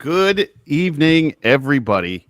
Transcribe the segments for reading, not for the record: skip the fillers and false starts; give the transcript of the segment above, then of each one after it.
Good evening, everybody.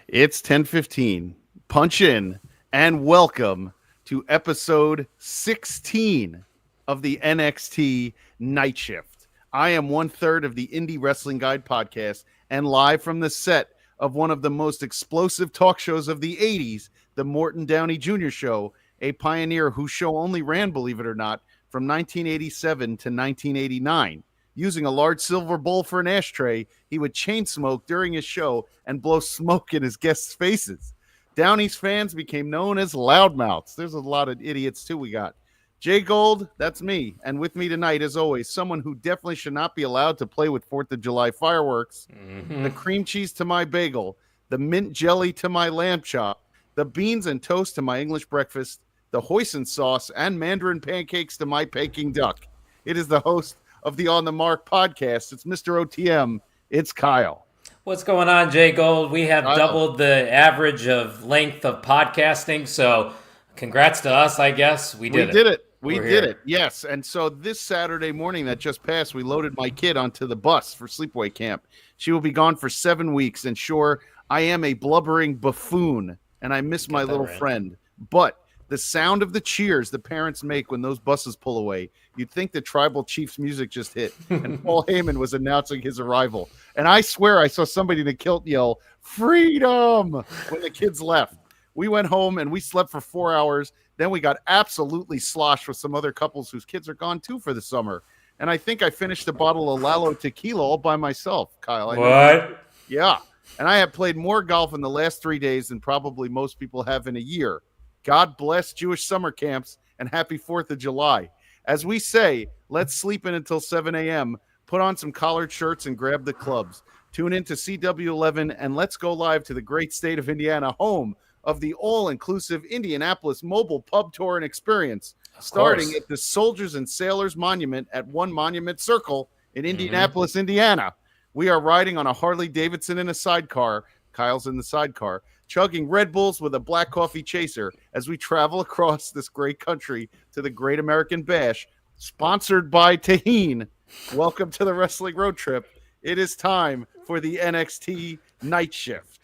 It's 10:15. Punch in and welcome to episode 16 of the NXT Night Shift. I am one third of the Indie Wrestling Guide podcast and live from the set of one of the most explosive talk shows of the 80s, the Morton Downey Jr. Show, a pioneer whose show only ran, believe it or not, from 1987 to 1989. Using a large silver bowl for an ashtray, he would chain smoke during his show and blow smoke in his guests' faces. Downey's fans became known as loudmouths. There's a lot of idiots, too, we got. Jay Gold, that's me. And with me tonight, as always, someone who definitely should not be allowed to play with 4th of July fireworks, the cream cheese to my bagel, the mint jelly to my lamb chop, the beans and toast to my English breakfast, the hoisin sauce and mandarin pancakes to my Peking duck. It is the host of the On the Mark podcast. It's Mr. OTM. It's Kyle. What's going on, Jay Gold? We have Kyle. doubled the average of length of podcasting, so congrats to us, I guess. We did it. We did it, yes. And so this Saturday morning that just passed, we loaded my kid onto the bus for sleepaway camp. She will be gone for 7 weeks, and sure, I am a blubbering buffoon, and I miss my little friend. But the sound of the cheers the parents make when those buses pull away, you'd think the Tribal Chiefs music just hit, and Paul Heyman was announcing his arrival. And I swear I saw somebody in a kilt yell, "Freedom!" when the kids left. We went home and we slept for 4 hours. Then we got absolutely sloshed with some other couples whose kids are gone too for the summer. And I think I finished a bottle of Lalo tequila all by myself, Kyle. What? Yeah. And I have played more golf in the last 3 days than probably most people have in a year. God bless Jewish summer camps and happy 4th of July. As we say, let's sleep in until 7 a.m., put on some collared shirts and grab the clubs. Tune in to CW11 and let's go live to the great state of Indiana, home of the all-inclusive Indianapolis Mobile Pub Tour and Experience, starting at the Soldiers and Sailors Monument at One Monument Circle in Indianapolis, Indiana. We are riding on a Harley-Davidson in a sidecar. Kyle's in the sidecar, chugging Red Bulls with a black coffee chaser as we travel across this great country to the Great American Bash, sponsored by Tahine. Welcome to the Wrestling Road Trip. It is time for the NXT Night Shift.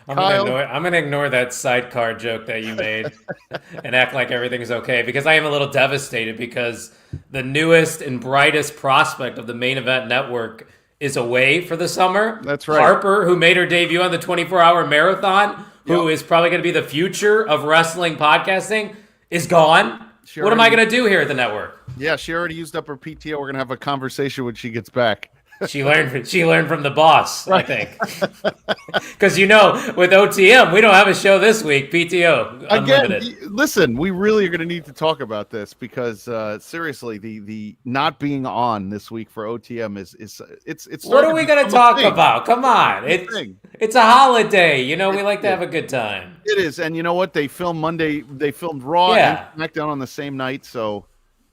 I'm gonna ignore that sidecar joke that you made and act like everything's okay, because I am a little devastated because the newest and brightest prospect of the Main Event Network is away for the summer. That's right. Harper, who made her debut on the 24-hour marathon, who is probably going to be the future of wrestling podcasting, is gone. What am I going to do here at the network? Yeah, she already used up her PTO. We're going to have a conversation when she gets back. She learned from the boss, right. I think. Because, with OTM, we don't have a show this week. PTO, unlimited. Again, listen, we really are going to need to talk about this because, seriously, the not being on this week for OTM it's what are we going to talk about? Come on. It's a holiday. We like to have a good time. It is. And you know what? They filmed Monday. They filmed Raw and SmackDown on the same night, so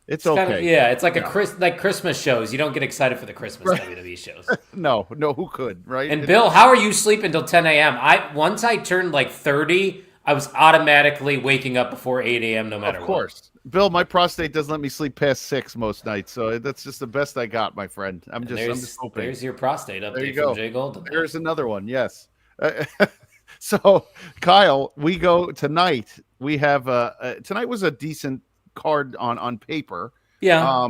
it's okay. It's like like Christmas shows. You don't get excited for the Christmas WWE shows. No, who could, right? And Bill, how are you sleeping till 10 a.m.? Once I turned 30, I was automatically waking up before 8 a.m. no matter what. Of course. Bill, my prostate doesn't let me sleep past 6 most nights, so that's just the best I got, my friend. I'm just hoping. There's your prostate update. There you go. From Jay Gold. There's another one, yes. So, Kyle, we go tonight. We have tonight was a decent card on paper. Yeah.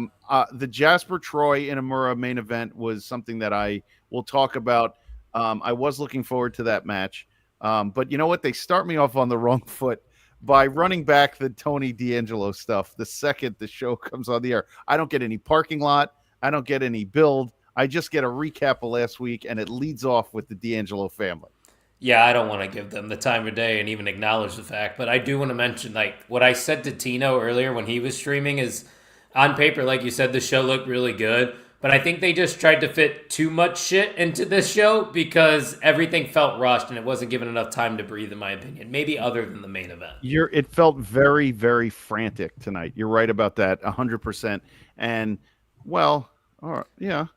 The Jasper Troy Inamura main event was something that I will talk about. I was looking forward to that match. But you know what? They start me off on the wrong foot by running back the Tony D'Angelo stuff the second the show comes on the air. I don't get any parking lot. I don't get any build. I just get a recap of last week, and it leads off with the D'Angelo family. Yeah, I don't want to give them the time of day and even acknowledge the fact, but I do want to mention, what I said to Tino earlier when he was streaming is, on paper, like you said, the show looked really good, but I think they just tried to fit too much shit into this show because everything felt rushed and it wasn't given enough time to breathe, in my opinion, maybe other than the main event. It felt very, very frantic tonight. You're right about that, 100%. And, well, all right, yeah.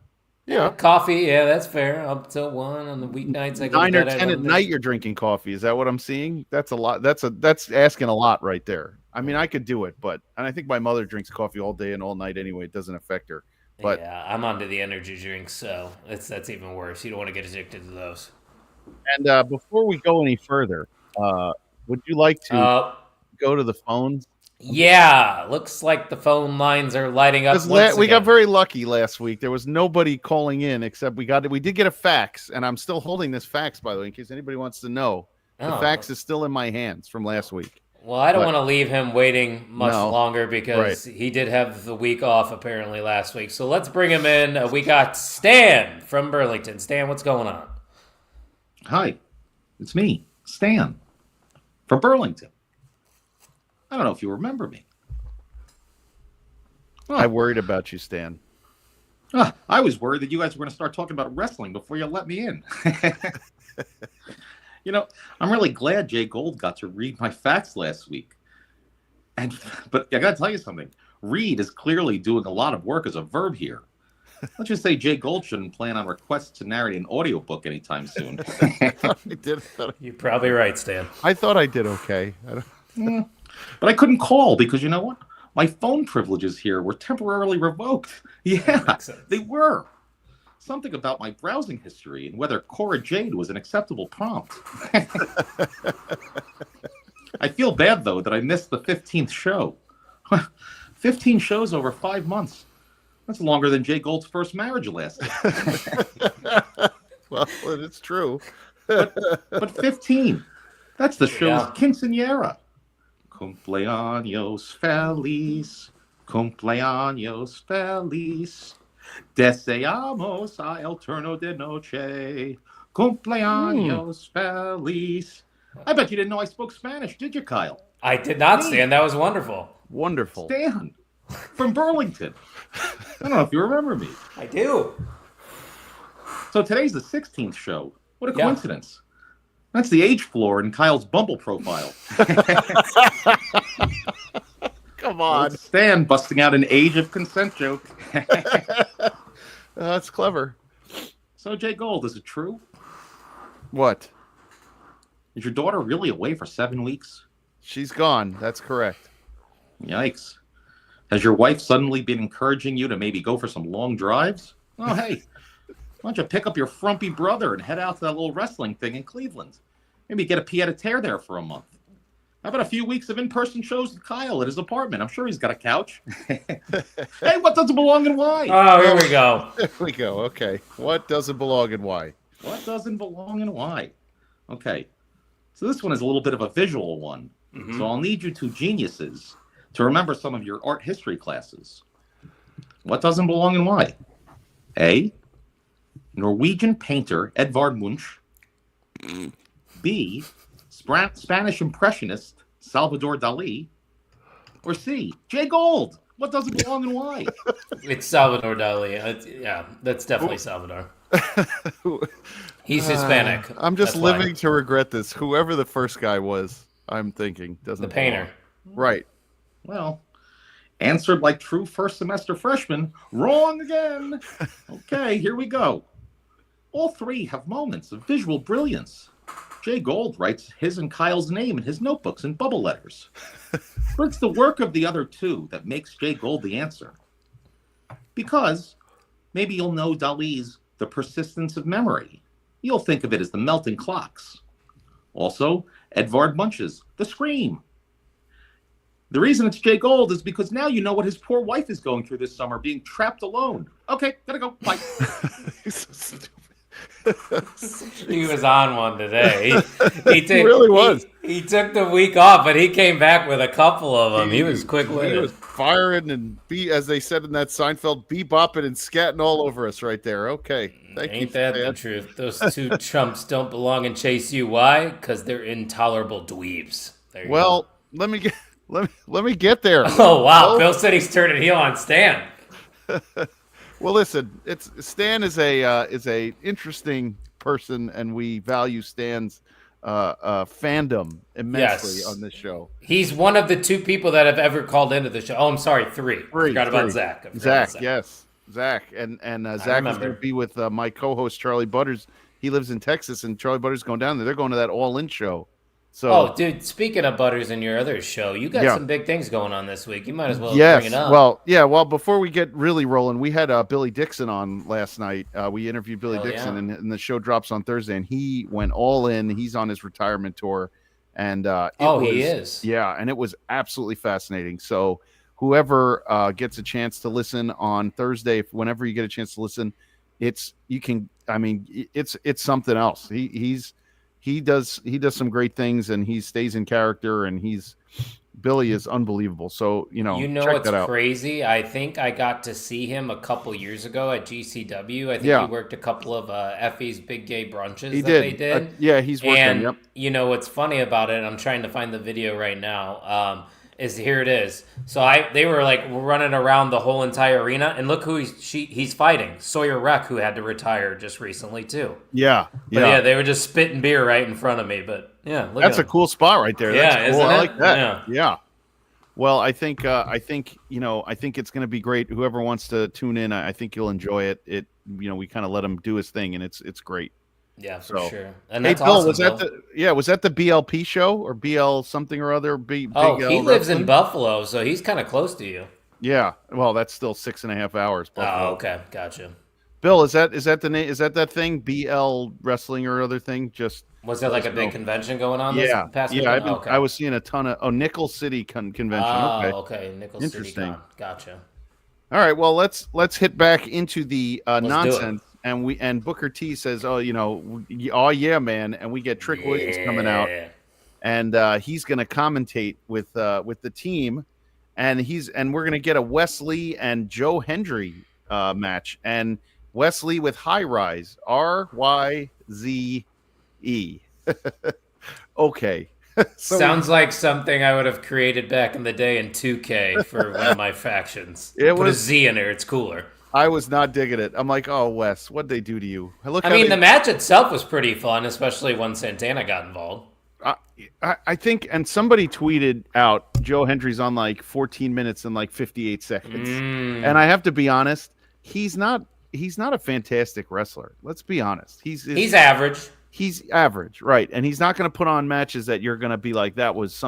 Yeah, coffee. Yeah, that's fair. Up till 1 on the weeknights. 9 or 10 at night. You're drinking coffee. Is that what I'm seeing? That's a lot. That's asking a lot right there. I mean, I could do it, and I think my mother drinks coffee all day and all night anyway. It doesn't affect her. But Yeah, I'm onto the energy drinks, so that's even worse. You don't want to get addicted to those. and before we go any further, would you like to Uh, go to the phones? yeah, looks like the phone lines are lighting up Because once we got again. very lucky last week. There was nobody calling in except we did get a fax, and I'm still holding this fax, by the way, in case anybody wants to know. The Oh, fax is still in my hands from last week. well, I don't But want to leave him waiting much no, longer right. because he did have the week off apparently last week. So let's bring him in. We got Stan from Burlington. Stan, what's going on? Hi, it's me, Stan, from Burlington. I don't know if you remember me. I worried about you, Stan. I was worried that you guys were going to start talking about wrestling before you let me in. I'm really glad Jay Gold got to read my facts last week. But I got to tell you something. Reed is clearly doing a lot of work as a verb here. Let's just say Jay Gold shouldn't plan on requests to narrate an audiobook anytime soon. You're probably right, Stan. I thought I did okay. But I couldn't call because you know what? My phone privileges here were temporarily revoked. Yeah, they were. Something about my browsing history and whether Cora Jade was an acceptable prompt. I feel bad, though, that I missed the 15th show. 15 shows over 5 months. That's longer than Jay Gold's first marriage lasted. Well, it's true. But 15, that's the show's Yeah. quinceañera. Cumpleaños feliz, cumpleaños feliz. Deseamos el turno de noche. Cumpleaños feliz. I bet you didn't know I spoke Spanish, did you, Kyle? I did not, Stan. That was wonderful. Wonderful. Stan, from Burlington. I don't know if you remember me. I do. So today's the 16th show. What a Yeah. coincidence. That's the age floor in Kyle's Bumble profile. Come on. Stan busting out an age of consent joke. That's clever. So, Jay Gold, is it true? What? Is your daughter really away for 7 weeks? She's gone. That's correct. Yikes. Has your wife suddenly been encouraging you to maybe go for some long drives? Oh, hey, why don't you pick up your frumpy brother and head out to that little wrestling thing in Cleveland? Maybe get a pied-à-terre there for a month. How about a few weeks of in-person shows with Kyle at his apartment? I'm sure he's got a couch. Hey, what doesn't belong and why? Oh, here we go. There we go. Okay. What doesn't belong and why? What doesn't belong and why? Okay. So this one is a little bit of a visual one. Mm-hmm. So I'll need you two geniuses to remember some of your art history classes. What doesn't belong and why? A, Norwegian painter Edvard Munch. B, Spanish impressionist Salvador Dali. Or C, Jay Gold. What doesn't belong and why? It's Salvador Dali. Yeah, that's definitely Salvador. He's Hispanic. I'm just That's why. living to regret this. Whoever the first guy was, I'm thinking doesn't The painter. belong. Right. Well, answered like true first semester freshmen. Wrong again. Okay, here we go. All three have moments of visual brilliance. Jay Gold writes his and Kyle's name in his notebooks in bubble letters. But it's the work of the other two that makes Jay Gold the answer. Because maybe you'll know Dali's The Persistence of Memory. You'll think of it as the melting clocks. Also, Edvard Munch's The Scream. The reason it's Jay Gold is because now you know what his poor wife is going through this summer, being trapped alone. Okay, gotta go. Bye. He's so stupid. He was on one today. He really was. He took the week off, but he came back with a couple of them. He was He was quick-witted. firing and as they said in that Seinfeld, bebopping and scatting all over us right there. Okay. Thank you. Ain't that the Stan. truth? Those two chumps don't belong in Chase U. Why? Because they're intolerable dweebs. There you Well, let me get there. go. Oh, wow. Well- Bill said he's turning heel on Stan. Well, listen, Stan is a interesting person, and we value Stan's fandom immensely Yes. on this show. He's one of the two people that have ever called into the show. Oh, I'm sorry, three. I forgot about Three. Zach. I forgot Zach, about yes, Zach, and Zach is remember. going to be with my co-host Charlie Butters. He lives in Texas, and Charlie Butters going down there. They're going to that All In show So, Oh, dude, speaking of Butters and your other show, you got Yeah. some big things going on this week. You might as well bring yes. it up. Well, yeah. Well, before we get really rolling, we had Billy Dixon on last night. We interviewed Billy Hell Dixon, yeah. and the show drops on Thursday, and he went all in. He's on his retirement tour, and He is. Yeah, and it was absolutely fascinating. So, whoever gets a chance to listen on Thursday, whenever you get a chance to listen, it's something else. He does some great things, and he stays in character, and Billy is unbelievable. So check what's that out. crazy? I think I got to see him a couple years ago at GCW. I think Yeah. he worked a couple of Effie's Big Gay brunches They did. yeah, he's working. And Yep. What's funny about it? I'm trying to find the video right now. Is here it is. So they were like running around the whole entire arena, and look who he's fighting. Sawyer Wreck, who had to retire just recently too. Yeah, But yeah, they were just spitting beer right in front of me. But yeah, that's a cool spot right there. That's Yeah, cool. isn't I it? like that. Yeah. Yeah. Well, I think it's going to be great. Whoever wants to tune in, I think you'll enjoy it. We kind of let him do his thing, and it's great. Yeah, for sure. And Hey, that's Bill, awesome, was that the BLP show or BL something or other? Big he lives Wrestling? in Buffalo, so he's kind of close to you. Yeah. Well, that's still 6.5 hours. Buffalo. Oh, okay, gotcha. Bill, is that the name? Is that thing? BL Wrestling or other thing? Just Was there like a big convention going on yeah, this past yeah. weekend? I was seeing a ton of Nickel City convention. Oh, Okay. okay. Nickel City Interesting. Con. Gotcha. All right, well let's hit back into the do it. nonsense, and Booker T says, oh yeah, man, and we get Trick Williams coming out, and he's going to commentate with the team, and we're going to get a Wesley and Joe Hendry match, and Wesley with High Rise, RYZE. Okay. So Sounds like something I would have created back in the day in 2K for one of my factions. Put a Z in there, it's cooler. I was not digging it. I'm like, oh, Wes, what'd they do to you? I mean, the match itself was pretty fun, especially when Santana got involved. I think, and somebody tweeted out Joe Hendry's on like 14 minutes and like 58 seconds. And I have to be honest, he's not a fantastic wrestler. Let's be honest. He's average. He's average, right? And he's not going to put on matches that you're going to be like, that was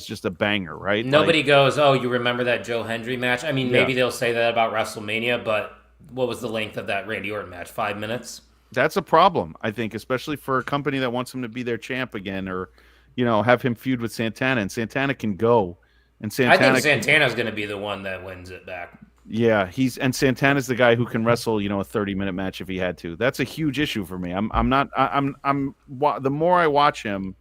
just a banger, right? Nobody goes, oh, you remember that Joe Hendry match? I mean, maybe they'll say that about WrestleMania, but what was the length of that Randy Orton match? 5 minutes? That's a problem, I think, especially for a company that wants him to be their champ again, or have him feud with Santana, and Santana can go. And I think Santana's going to be the one that wins it back. Yeah, Santana's the guy who can wrestle, a 30-minute match if he had to. That's a huge issue for me. The more I watch him,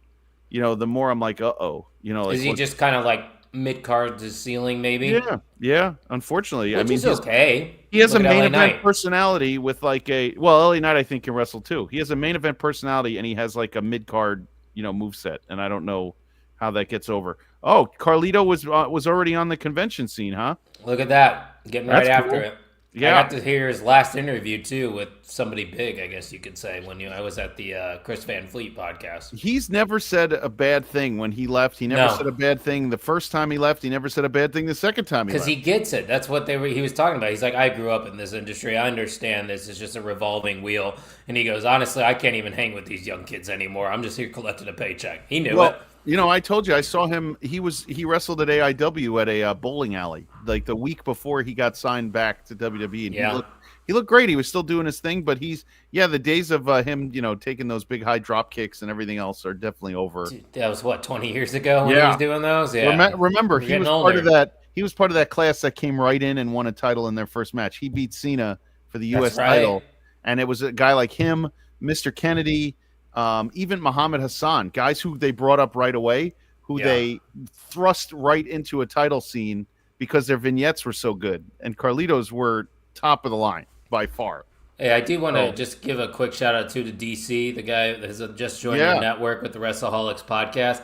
the more I'm like, uh-oh. Is he just kind of like mid-card to ceiling, maybe? Yeah, unfortunately. Which is okay. He has a main event Knight. personality with like LA Knight I think can wrestle too. He has a main event personality and he has like a mid-card, moveset, and I don't know how that gets over. Oh, Carlito was already on the convention scene, huh? Look at that. Getting right That's after cool. it. Yeah. I got to hear his last interview, too, with somebody big, I guess you could say, when I was at the Chris Van Fleet podcast. He's never said a bad thing when he left. He never said a bad thing the first time he left. He never said a bad thing the second time he left. Because he gets it. That's what he was talking about. He's like, I grew up in this industry. I understand this is just a revolving wheel. And he goes, honestly, I can't even hang with these young kids anymore. I'm just here collecting a paycheck. He knew it. I told you, I saw him. He wrestled at AIW at a bowling alley, like the week before he got signed back to WWE. And he looked great. He was still doing his thing, but the days of him, taking those big high drop kicks and everything else are definitely over. Dude, that was 20 years ago when he was doing those? Yeah. Remember, he was part of that. He was part of that class that came right in and won a title in their first match. He beat Cena for the U.S. title, and it was a guy like him, Mr. Kennedy. Even Muhammad Hassan, guys who they brought up right away, who they thrust right into a title scene because their vignettes were so good. And Carlitos were top of the line by far. Hey, I do want to just give a quick shout out to DC, the guy that has just joined the network with the WrestleHolics podcast.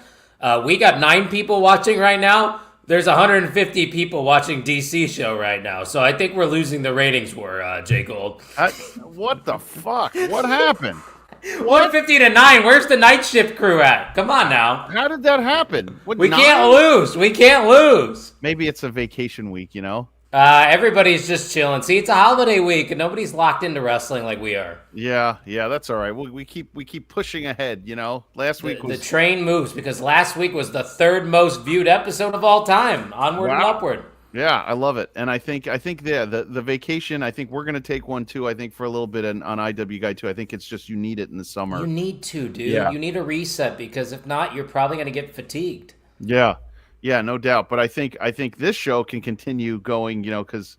We got 9 people watching right now. There's 150 people watching DC show right now. So I think we're losing the ratings war, Jay Gold. What the fuck? What happened? 150 to 9. Where's the night shift crew at? Come on now. How did that happen? We can't lose. We can't lose. Maybe it's a vacation week, Everybody's just chilling. See, it's a holiday week and nobody's locked into wrestling like we are. Yeah, that's all right. We keep pushing ahead. Last week The was train moves because last week was the third most viewed episode of all time. Onward and upward. Yeah, I love it, and I think the vacation. I think we're gonna take one too. I think for a little bit on IW Guide too. I think it's just you need it in the summer. You need to, dude. Yeah. You need a reset because if not, you're probably gonna get fatigued. Yeah, no doubt. But I think this show can continue going. Because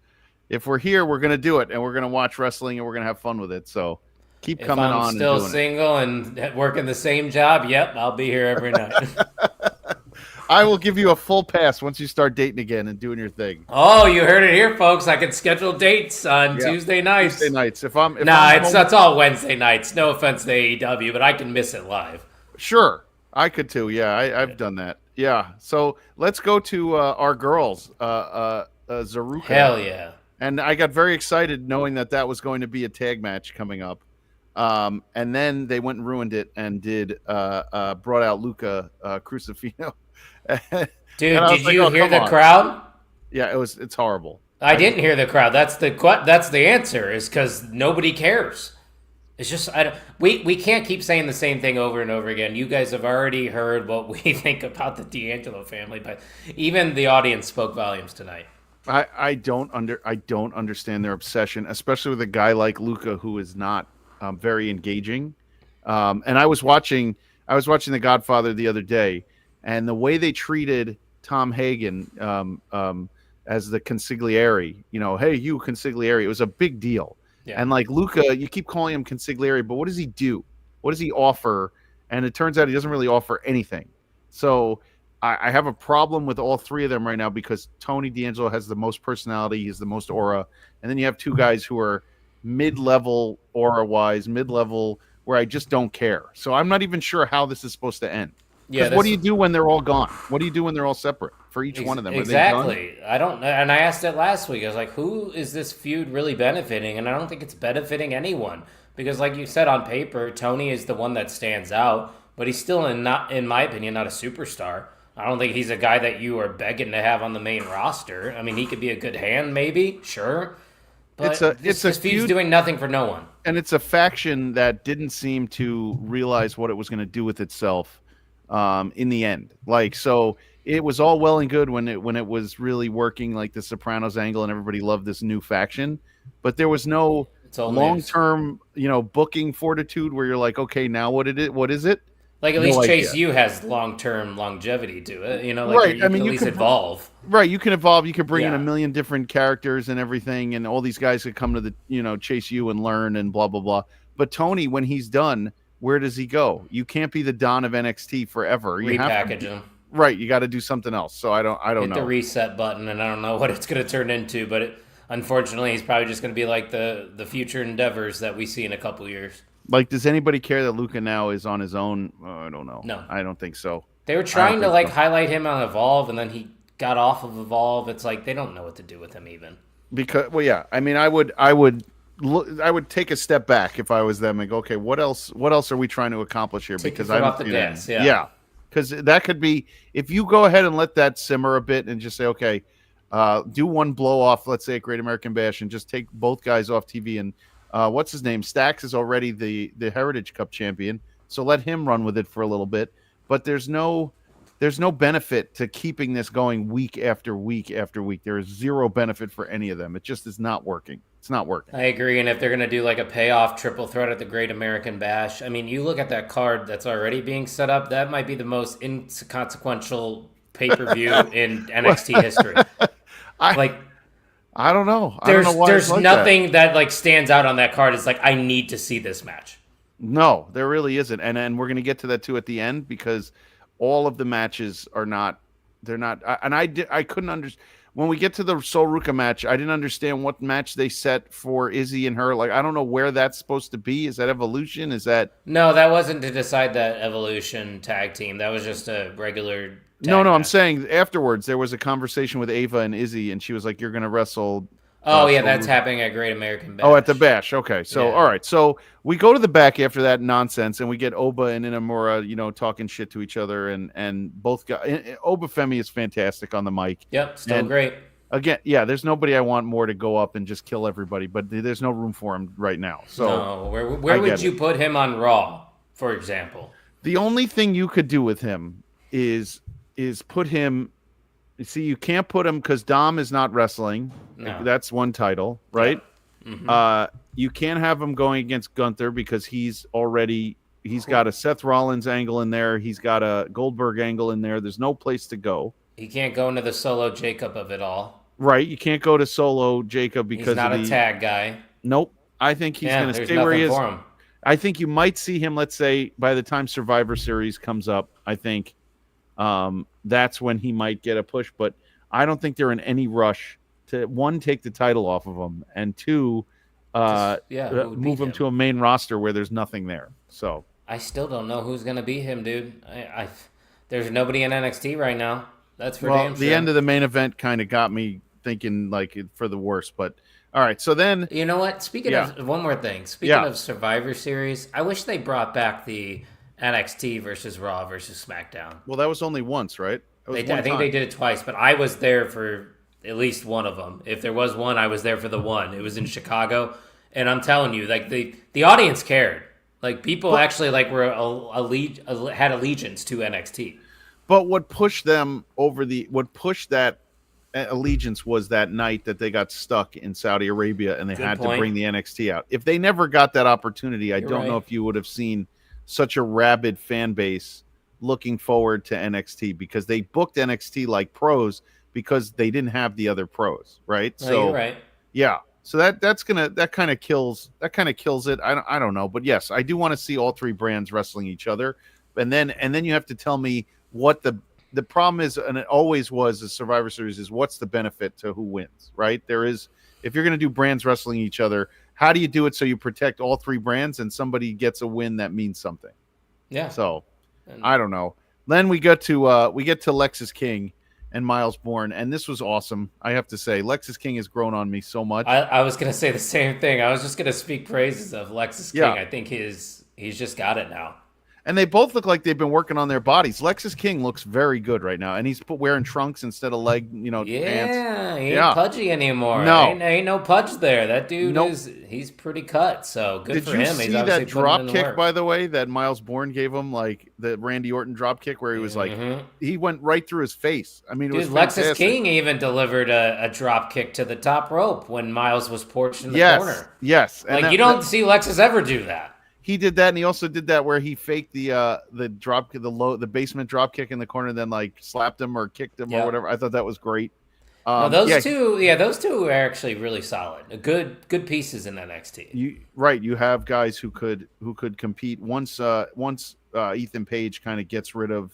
if we're here, we're gonna do it, and we're gonna watch wrestling, and we're gonna have fun with it. So keep coming on. If I'm still single and working the same job, yep, I'll be here every night. I will give you a full pass once you start dating again and doing your thing. Oh, you heard it here, folks. I can schedule dates on Tuesday nights. Tuesday nights. That's all Wednesday nights. No offense to AEW, but I can miss it live. Sure, I could too. Yeah, I've done that. Yeah. So let's go to our girls, Zaruka. Hell yeah. And I got very excited knowing that was going to be a tag match coming up. And then they went and ruined it and brought out Luca Crucifino. Dude, did you hear the crowd? Yeah, it's horrible. I didn't hear the crowd. That's the answer, is because nobody cares. It's just we can't keep saying the same thing over and over again. You guys have already heard what we think about the D'Angelo family, but even the audience spoke volumes tonight. I don't understand their obsession, especially with a guy like Luca who is not very engaging. And I was watching The Godfather the other day. And the way they treated Tom Hagen as the consigliere, hey, you consigliere, it was a big deal. Yeah. And like Luca, you keep calling him consigliere, but what does he do? What does he offer? And it turns out he doesn't really offer anything. So I have a problem with all three of them right now because Tony D'Angelo has the most personality. He's the most aura. And then you have two guys who are mid-level aura-wise, mid-level, where I just don't care. So I'm not even sure how this is supposed to end. Yeah, what do you do when they're all gone? What do you do when they're all separate for each one of them? Exactly. I don't know. And I asked it last week. I was like, who is this feud really benefiting? And I don't think it's benefiting anyone. Because like you said, on paper, Tony is the one that stands out. But he's still, in my opinion, not a superstar. I don't think he's a guy that you are begging to have on the main roster. I mean, he could be a good hand, maybe. Sure. But this feud's doing nothing for no one. And it's a faction that didn't seem to realize what it was going to do with itself. In the end, so it was all well and good when it was really working, like the Sopranos angle, and everybody loved this new faction, but there was no long-term, booking fortitude where you're like, okay, now what is it? Like at least Chase U has long-term longevity to it, right? I mean, you can evolve. Right, you can evolve. You could bring in a million different characters and everything, and all these guys could come to the Chase U and learn and blah blah blah. But Tony, when he's done, where does he go? You can't be the Don of NXT forever. You repackage him. Right, you got to do something else. So I don't know. Hit the reset button, and I don't know what it's going to turn into, but unfortunately, he's probably just going to be like the future endeavors that we see in a couple years. Like, does anybody care that Luca now is on his own? I don't know. No, I don't think so. They were trying to highlight him on Evolve, and then he got off of Evolve. It's like they don't know what to do with him even. Because, I mean, I would take a step back if I was them and go, okay, what else are we trying to accomplish here? Because I don't gas, because that could be, if you go ahead and let that simmer a bit and just say, okay, do one blow off, let's say at Great American Bash, and just take both guys off TV. And what's his name? Stax is already the Heritage Cup champion, so let him run with it for a little bit. But there's no benefit to keeping this going week after week after week. There is zero benefit for any of them. It just is not working. It's not working. I agree. And if they're going to do like a payoff triple threat at the Great American Bash, I mean, you look at that card that's already being set up, that might be the most inconsequential pay-per-view in NXT history. I don't know. There's nothing that stands out on that card. It's like, I need to see this match. No, there really isn't. And we're going to get to that too at the end, because all of the matches are not. They're not. I couldn't understand when we get to the Sol Ruca match. I didn't understand what match they set for Izzy and her. Like, I don't know where that's supposed to be. Is that Evolution? Is that no? That wasn't to decide that Evolution tag team. That was just a regular. No, I'm saying afterwards there was a conversation with Ava and Izzy, and she was like, "You're going to wrestle." Oh yeah, that's happening at Great American Bash. Oh, at the Bash. Okay, so all right, so we go to the back after that nonsense, and we get Oba and Inamura, talking shit to each other, and both guys. Oba Femi is fantastic on the mic. Yep, still great. Again, yeah, there's nobody I want more to go up and just kill everybody, but there's no room for him right now. So No, where would you put him on Raw, for example? the only thing you could do with him is put him. You see, you can't put him because Dom is not wrestling. No. That's one title, right? Yeah. Mm-hmm. You can't have him going against Gunther because he's got a Seth Rollins angle in there. He's got a Goldberg angle in there. There's no place to go. He can't go into the solo Jacob of it all. Right. You can't go to solo Jacob because he's not a tag guy. Nope. I think he's going to stay where he is. I think you might see him, let's say, by the time Survivor Series comes up, I think that's when he might get a push. But I don't think they're in any rush to, one, take the title off of him, and two, move him to a main roster where there's nothing there. So I still don't know who's going to beat him, dude. There's nobody in NXT right now. That's for damn sure. The end of the main event kind of got me thinking like for the worst, but all right. So then, you know what? Speaking of one more thing, speaking of Survivor Series, I wish they brought back the NXT versus Raw versus SmackDown. Well, that was only once, right? I think they did it twice, but I was there for at least one of them. If there was one, I was there for the one. It was in Chicago, and I'm telling you, like the audience cared. Like people actually like were had allegiance to NXT. But what pushed them over what pushed that allegiance was that night that they got stuck in Saudi Arabia and they had to bring the NXT out. If they never got that opportunity, I don't know if you would have seen such a rabid fan base looking forward to NXT, because they booked NXT like pros because they didn't have the other pros, right? No, so you're right. Yeah. So that kind of kills it. I don't know, but yes, I do want to see all three brands wrestling each other. And then you have to tell me what the problem is, and it always was a Survivor Series, is what's the benefit to who wins, right? If you're going to do brands wrestling each other, how do you do it so you protect all three brands and somebody gets a win that means something? Yeah. So I don't know. Then we get to Lexis King and Miles Bourne, and this was awesome. I have to say, Lexis King has grown on me so much. I was going to say the same thing. I was just going to speak praises of Lexis King. I think he's just got it now. And they both look like they've been working on their bodies. Lexis King looks very good right now, and he's wearing trunks instead of pants. He ain't pudgy anymore. No, ain't no pudge there. That dude he's pretty cut. So good for him. Did you see that drop kick, by the way, that Miles Bourne gave him, like the Randy Orton drop kick, where he was like, he went right through his face. I mean, it was Lexis King even delivered a drop kick to the top rope when Miles was porched in the corner. Yes, and you don't see Lexis ever do that. He did that, and he also did that where he faked the basement drop kick in the corner, and then like slapped him or kicked him or whatever. I thought that was great. Those two are actually really solid. Good pieces in NXT. You have guys who could compete once Ethan Page kind of gets rid of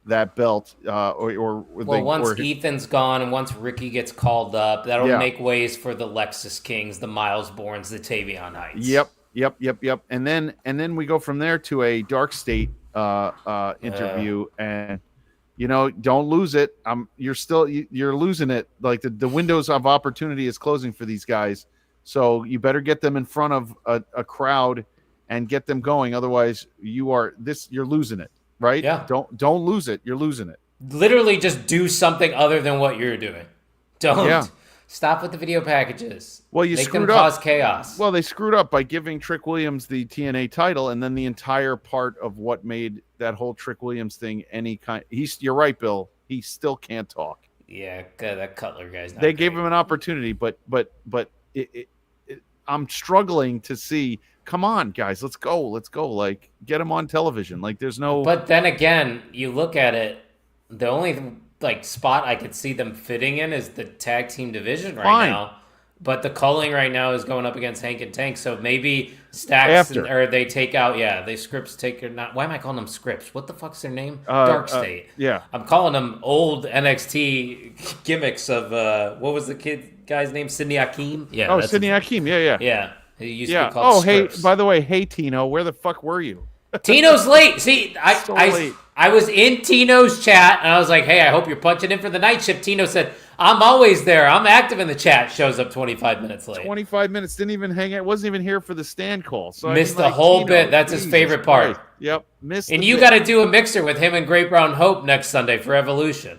that belt, once Ethan's gone and once Ricky gets called up, that'll make ways for the Lexis Kings, the Miles Bournes, the Tavion Heights. Yep. And then we go from there to a Dark State interview, and don't lose it. You're losing it. Like the windows of opportunity is closing for these guys, so you better get them in front of a crowd and get them going. Otherwise, you're losing it. Right? Yeah. Don't lose it. You're losing it. Literally, just do something other than what you're doing. Don't. Stop with the video packages. Well, you Make screwed them up. Cause chaos. Well, they screwed up by giving Trick Williams the TNA title, and then the entire part of what made that whole Trick Williams thing any kind. You're right, Bill. He still can't talk. Yeah, that Cutler guy's not They great. gave him an opportunity, but I'm struggling to see. Come on, guys, let's go. Like, get him on television. Like, there's no. But then again, you look at it. The only spot I could see them fitting in is the tag team division now. But the culling right now is going up against Hank and Tank, so maybe Stacks or they take out. Yeah, they Scripps take or not. Why am I calling them Scripps? What the fuck's their name? Dark State. Yeah, I'm calling them old NXT gimmicks of what was the guy's name? Sidney Akeem. Yeah. Oh, Sidney Akeem. Yeah. Yeah. He used to be called Scripps. Hey, by the way, hey Tino, where the fuck were you? Tino's late. See, I was in Tino's chat, and I was like, hey, I hope you're punching in for the night shift. Tino said, I'm always there. I'm active in the chat. Shows up 25 minutes late. 25 minutes. Didn't even hang out. Wasn't even here for the stand call. So missed the whole bit. That's his favorite part. Christ. Yep. Missed. And you got to do a mixer with him and Great Brown Hope next Sunday for Evolution.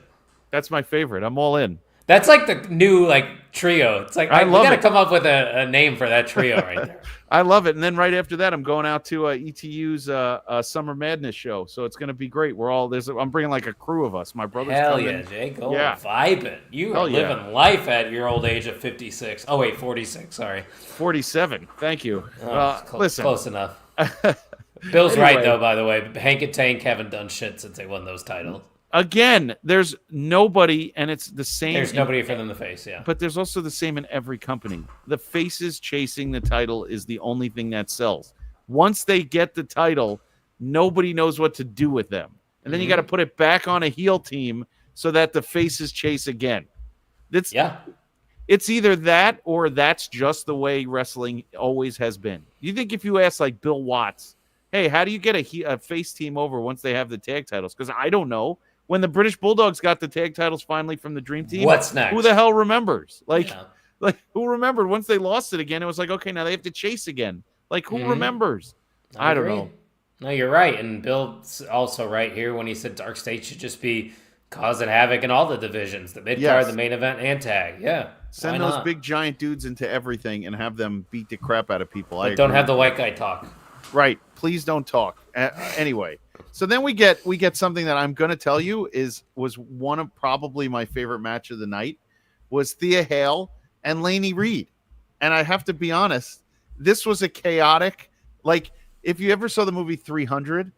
That's my favorite. I'm all in. That's like the new trio. It's like I we love got to it. come up with a name for that trio right there. I love it. And then right after that, I'm going out to ETU's Summer Madness show. So it's going to be great. I'm bringing like a crew of us. My brother's Hell coming. yeah, Jay. Go Yeah. vibing. You Hell are yeah. living life at your old age of 56. Oh, wait, 46. Sorry. 47. Thank you. Listen. Close enough. Bill's Anyway. right, though, by the way. Hank and Tank haven't done shit since they won those titles. Again, there's nobody, and it's the same. There's nobody for them to face, yeah. But there's also the same in every company. The faces chasing the title is the only thing that sells. Once they get the title, nobody knows what to do with them. And then you got to put it back on a heel team so that the faces chase again. It's either that or that's just the way wrestling always has been. You think if you ask like Bill Watts, hey, how do you get a face team over once they have the tag titles? Because I don't know. When the British Bulldogs got the tag titles finally from the Dream Team, what's next? Who the hell remembers? Like who remembered once they lost it again? It was like, okay, now they have to chase again. Like, who remembers? I don't know. No, you're right. And Bill's also right here when he said Dark State should just be causing havoc in all the divisions, the mid-card, the main event, and tag. Yeah. Send those big giant dudes into everything and have them beat the crap out of people. But don't have the white guy talk. Right. Please don't talk. Anyway. So then we get something that I'm going to tell you was one of probably my favorite match of the night was Thea Hale and Laney Reed. And I have to be honest, this was a chaotic, like if you ever saw the movie 300,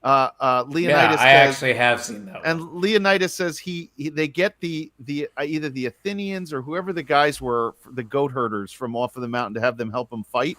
Leonidas I actually have seen that one. And Leonidas says they get the either the Athenians or whoever the guys were, the goat herders from off of the mountain to have them help him fight.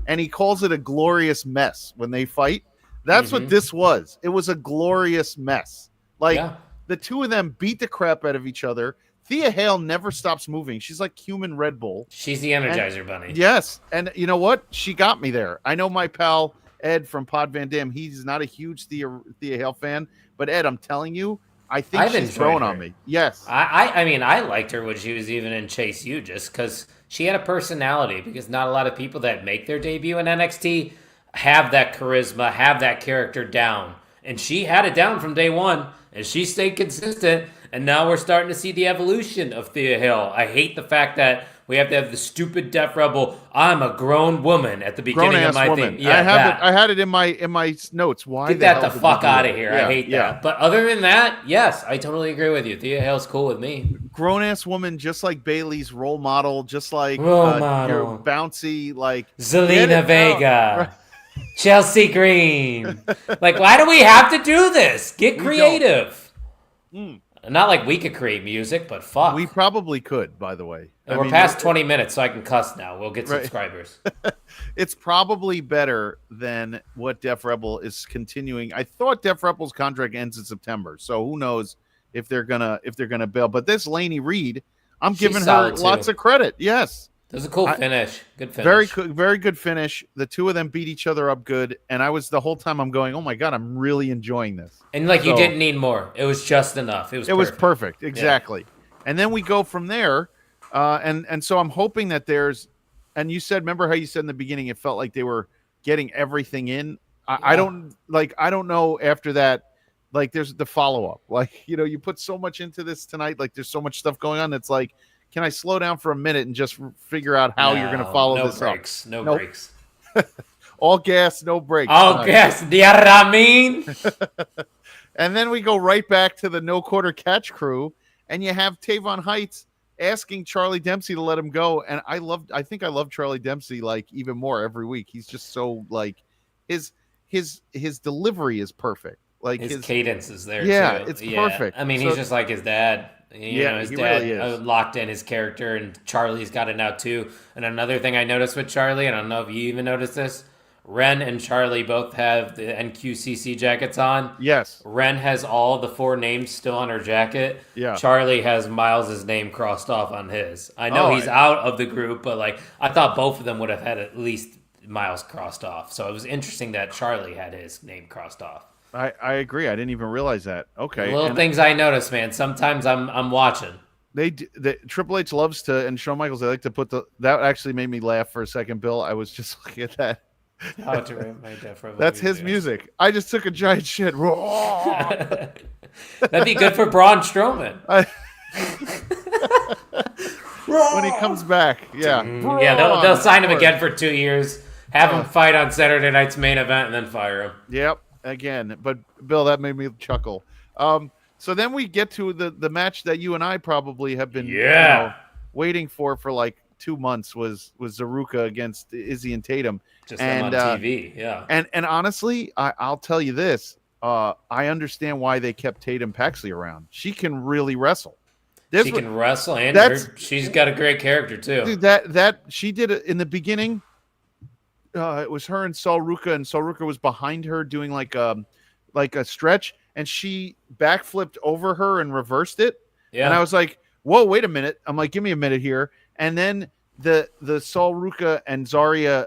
And he calls it a glorious mess when they fight. That's what this was. It was a glorious mess. The two of them beat the crap out of each other. Thea Hale never stops moving. She's like human Red Bull. She's the Energizer Bunny. Yes. And you know what? She got me there. I know my pal Ed from Pod Van Dam, he's not a huge Thea Hale fan. But Ed, I'm telling you, I think she's growing on me. Yes. I mean, I liked her when she was even in Chase U just because she had a personality, because not a lot of people that make their debut in NXT have that charisma, have that character down. And she had it down from day one, and she stayed consistent, and now we're starting to see the evolution of Thea Hale. I hate the fact that we have to have the stupid Def Rebel, I'm a grown woman at the beginning of my thing. Yeah, I had it in my notes. Why get that the fuck out of here. I hate that. But other than that, yes, I totally agree with you. Thea Hale's cool with me. Grown-ass woman, just like Bailey's role model, just like your bouncy, like Zelina Vega. Chelsea Green. Like, why do we have to do this? Get creative. Not like we could create music, but fuck. We probably could, by the way. And we're past 20 minutes, so I can cuss now. We'll get subscribers. It's probably better than what Def Rebel is continuing. I thought Def Rebel's contract ends in September, so who knows if they're gonna bail. But this Laney Reed, I'm giving her lots of credit. Yes. It was a cool finish. Good finish. Very good finish. The two of them beat each other up good. And the whole time I'm going, oh my God, I'm really enjoying this. And you didn't need more. It was just enough. It was perfect. Exactly. Yeah. And then we go from there. And so I'm hoping that and you said, remember how you said in the beginning, it felt like they were getting everything in. I don't know after that, like there's the follow-up, you put so much into this tonight. Like there's so much stuff going on. It's like, can I slow down for a minute and just figure out how you're going to follow this breaks, up? No breaks. All gas, no brakes. All gas. Do you know what I mean? And then we go right back to the no quarter catch crew, and you have Tavon Heights asking Charlie Dempsey to let him go. And I think I love Charlie Dempsey like even more every week. He's just so like his delivery is perfect. Like his cadence is there. Yeah, too. it's perfect. I mean, he's just like his dad. His dad really locked in his character, and Charlie's got it now too. And another thing I noticed with Charlie, and I don't know if you even noticed this, Ren and Charlie both have the NQCC jackets on. Yes. Ren has all the 4 names still on her jacket. Yeah. Charlie has Miles's name crossed off on his. I know he's out of the group, but I thought both of them would have had at least Miles crossed off. So it was interesting that Charlie had his name crossed off. I agree. I didn't even realize that. Okay. Little things I notice, man. Sometimes I'm watching. Triple H loves to, and Shawn Michaels, they like to put that actually made me laugh for a second, Bill. I was just looking at that. That's his music. I just took a giant shit. That'd be good for Braun Strowman. when he comes back. Yeah. Yeah, they'll sign him again for 2 years, have him fight on Saturday night's main event, and then fire him. Yep. Again, but Bill, that made me chuckle. So then we get to the match that you and I probably have been waiting for like 2 months was Zaruka against Izzy and Tatum. Just them on TV, yeah. And honestly, I'll tell you this. I understand why they kept Tatum Paxley around. She can really wrestle. She can wrestle, and she's got a great character too. Dude, that she did it in the beginning. It was her and Sol Ruka, and Sol Ruka was behind her doing like a stretch, and she backflipped over her and reversed it. Yeah. And I was like, "Whoa, wait a minute!" I'm like, "Give me a minute here." And then the Sol Ruka and Zarya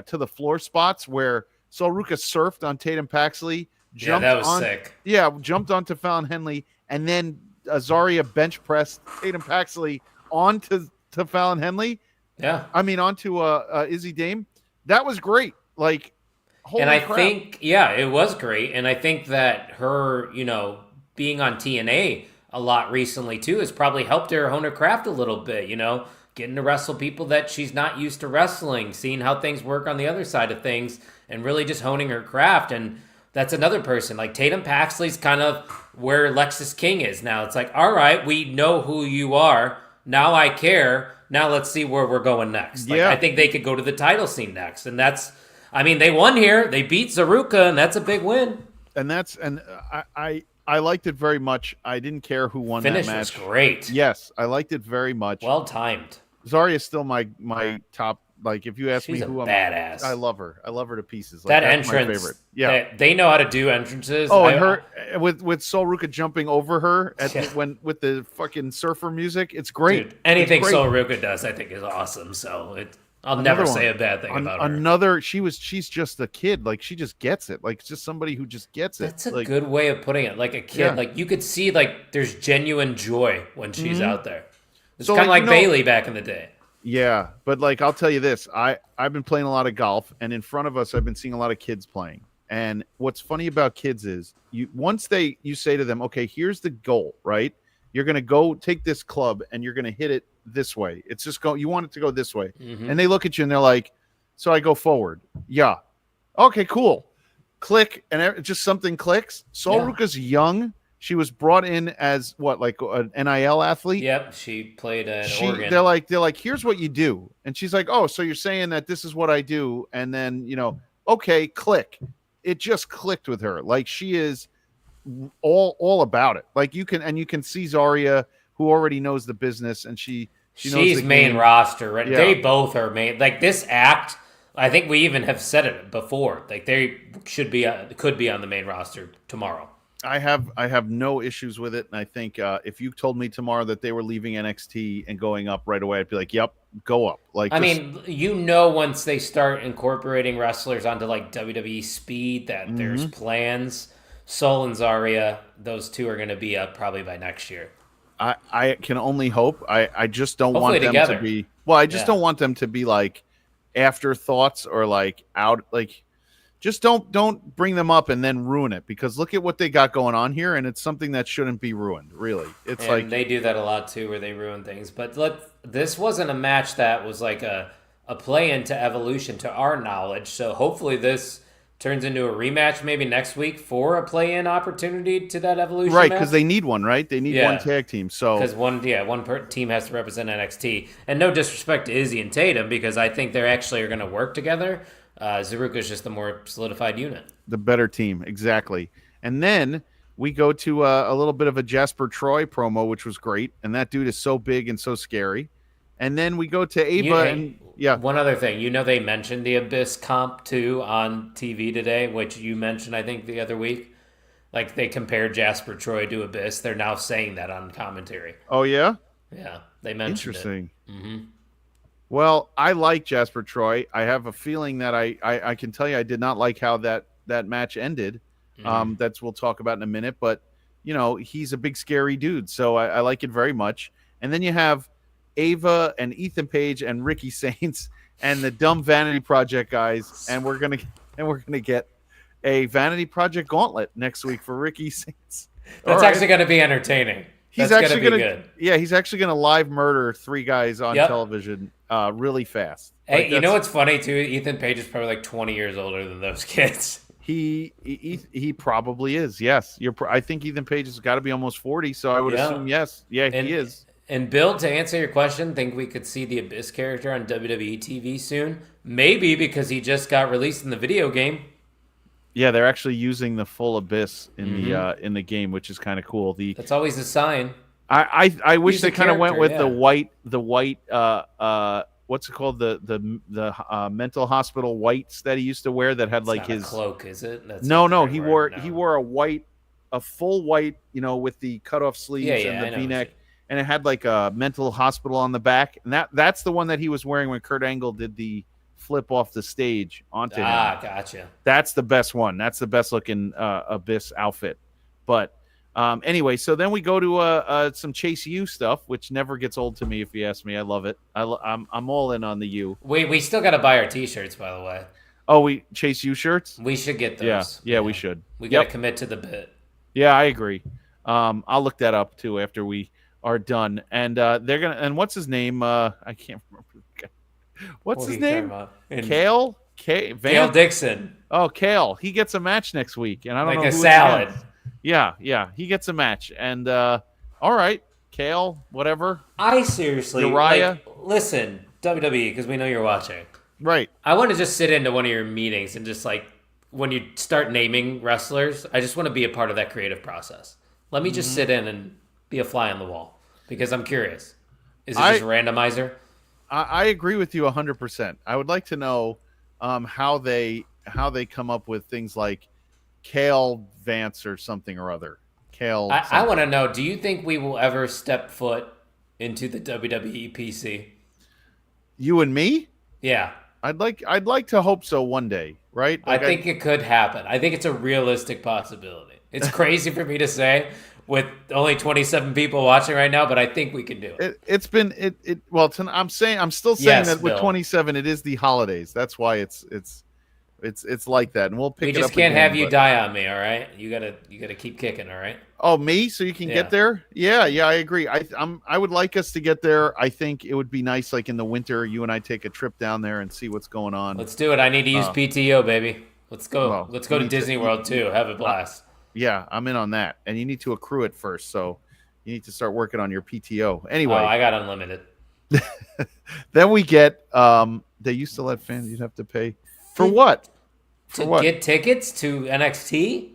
to the floor spots where Sol Ruka surfed on Tatum Paxley. That was sick. Yeah, jumped onto Fallon Henley, and then Zarya bench pressed Tatum Paxley onto Fallon Henley. Yeah, I mean onto Izzy Dame. That was great. Like, holy crap. Think it was great. And I think that her, being on TNA a lot recently too has probably helped her hone her craft a little bit. Getting to wrestle people that she's not used to wrestling, seeing how things work on the other side of things, and really just honing her craft. And that's another person. Like Tatum Paxley's kind of where Lexis King is now. It's like, all right, we know who you are. Now I care. Now let's see where we're going next. Like, I think they could go to the title scene next. And they won here. They beat Zaruka, and that's a big win. And I liked it very much. I didn't care who won that match. Finish was great. Yes, I liked it very much. Well timed. Zarya is still my top. Like, if you ask me who badass. I love her. I love her to pieces. Like, that that's entrance, my favorite. Yeah, they know how to do entrances. Oh, and her with Sol Ruka jumping over her with the fucking surfer music. It's great. Dude, anything Sol Ruka does, I think, is awesome. So I'll never say a bad thing about her. She's just a kid. Like, she just gets it. Like, it's just somebody who just gets it. That's a good way of putting it. Like a kid. Yeah. Like, you could see there's genuine joy when she's out there. It's kind of like Bailey back in the day. Yeah, but I'll tell you this. I've been playing a lot of golf, and in front of us I've been seeing a lot of kids playing. And what's funny about kids is you say to them, okay, here's the goal, right? You're going to go take this club and you're going to hit it this way. It's just you want it to go this way. Mm-hmm. And they look at you and they're like, so I go forward. Yeah. Okay, cool. Click. And just something clicks. Sol Ruka's young. She was brought in as an NIL athlete? Yep. She played at Oregon. They're like, here's what you do. And she's like, oh, so you're saying that this is what I do. And then, okay, click. It just clicked with her. Like, she is all about it. Like, you can see Zarya, who already knows the business, and she's main game. Roster, right? Yeah. They both are main. Like, this act, I think we even have said it before. Like, they could be on the main roster tomorrow. I have no issues with it, and I think if you told me tomorrow that they were leaving NXT and going up right away, I'd be like, "Yep, go up." Like, once they start incorporating wrestlers onto WWE Speed, that there's plans. Sol and Zarya, those two are going to be up probably by next year. I can only hope. I just don't want them to be. Well, I just don't want them to be like afterthoughts or like out like. Just don't bring them up and then ruin it, because look at what they got going on here, and it's something that shouldn't be ruined. Really, it's like they do that a lot too, where they ruin things. But this wasn't a match that was like a play into Evolution to our knowledge. So hopefully this turns into a rematch maybe next week for a play-in opportunity to that Evolution. Right, because they need one. Right, they need one tag team. So because one team has to represent NXT, and no disrespect to Izzy and Tatum, because I think they actually are going to work together. Zaruka is just the more solidified unit. The better team, exactly. And then we go to a little bit of a Jasper Troy promo, which was great. And that dude is so big and so scary. And then we go to Ava. One other thing. They mentioned the Abyss comp, too, on TV today, which you mentioned, I think, the other week. Like, they compared Jasper Troy to Abyss. They're now saying that on commentary. Oh, yeah? Yeah, they mentioned Interesting. It. Mm-hmm. Well, I like Jasper Troy. I have a feeling that I can tell you I did not like how that match ended. Mm-hmm. We'll talk about in a minute. But, he's a big, scary dude. So I like it very much. And then you have Ava and Ethan Page and Ricky Saints and the dumb Vanity Project guys. And we're gonna get a Vanity Project gauntlet next week for Ricky Saints. That's actually going to be entertaining. He's That's actually gonna be good. Yeah, he's actually gonna live murder 3 guys on Yep. television really fast. Hey, you know what's funny too? Ethan Page is probably like 20 years older than those kids. He probably is. Yes, I think Ethan Page has got to be almost 40, so I would assume yes. Yeah, he is. And Bill, to answer your question, think we could see the Abyss character on WWE TV soon? Maybe because he just got released in the video game. Yeah, they're actually using the full Abyss in the game, which is kind of cool. That's always a sign. I wish He's they kind of went with the white what's it called, the mental hospital whites that he used to wear that had It's like not his a cloak, is it? That's no he wore a full white, with the cut off sleeves and the V-neck, and it had like a mental hospital on the back, and that's the one that he was wearing when Kurt Angle did the flip off the stage onto him. Gotcha. That's the best one. That's the best looking Abyss outfit. But anyway, so then we go to some Chase U stuff, which never gets old to me if you ask me. I love it. I'm all in on the U. We still got to buy our T-shirts, by the way. Oh, we Chase U shirts? We should get those. Yeah, we should. We got to commit to the bit. Yeah, I agree. I'll look that up too after we are done. And they're gonna. And what's his name? I can't remember. What's his name? Kale Dixon. Oh, Kale. He gets a match next week, and I don't know like a who salad. Yeah, he gets a match, and all right, Kale, whatever. I seriously, listen, WWE, because we know you're watching. Right. I want to just sit into one of your meetings and just like when you start naming wrestlers, I just want to be a part of that creative process. Let me just sit in and be a fly on the wall because I'm curious. Is it just a randomizer? I agree with you 100%. I would like to know how they come up with things like Kale Vance or something or other. I want to know, do you think we will ever step foot into the WWE PC? You and me? Yeah. I'd like to hope so one day, right? Like I think it could happen. I think it's a realistic possibility. It's crazy for me to say with only 27 people watching right now, but I think we can do it. I'm still saying that with 27 it is the holidays. That's why it's like that, and we'll pick it up. We just can't have you die on me, all right? You gotta keep kicking, all right? Oh, me? So you can get there? Yeah, I agree. I would like us to get there. I think it would be nice, like in the winter, you and I take a trip down there and see what's going on. Let's do it. I need to use PTO, baby. Let's go. Well, let's go to Disney World too. Have a blast. Yeah, I'm in on that. And you need to accrue it first, so you need to start working on your PTO. Anyway, I got unlimited. Then we get they used to let fans, you'd have to pay for what? Get tickets to NXT?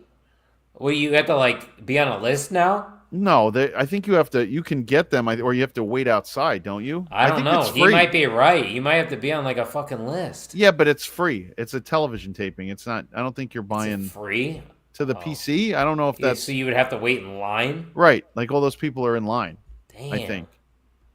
Well, you have to like be on a list now? No, I think you can get them, or you have to wait outside, don't you? I don't know. He might be right. You might have to be on like a fucking list. Yeah, but it's free. It's a television taping. It's not. I don't think you're buying free to the PC. I don't know if that's. So you would have to wait in line, right? Like all those people are in line. Damn. I think.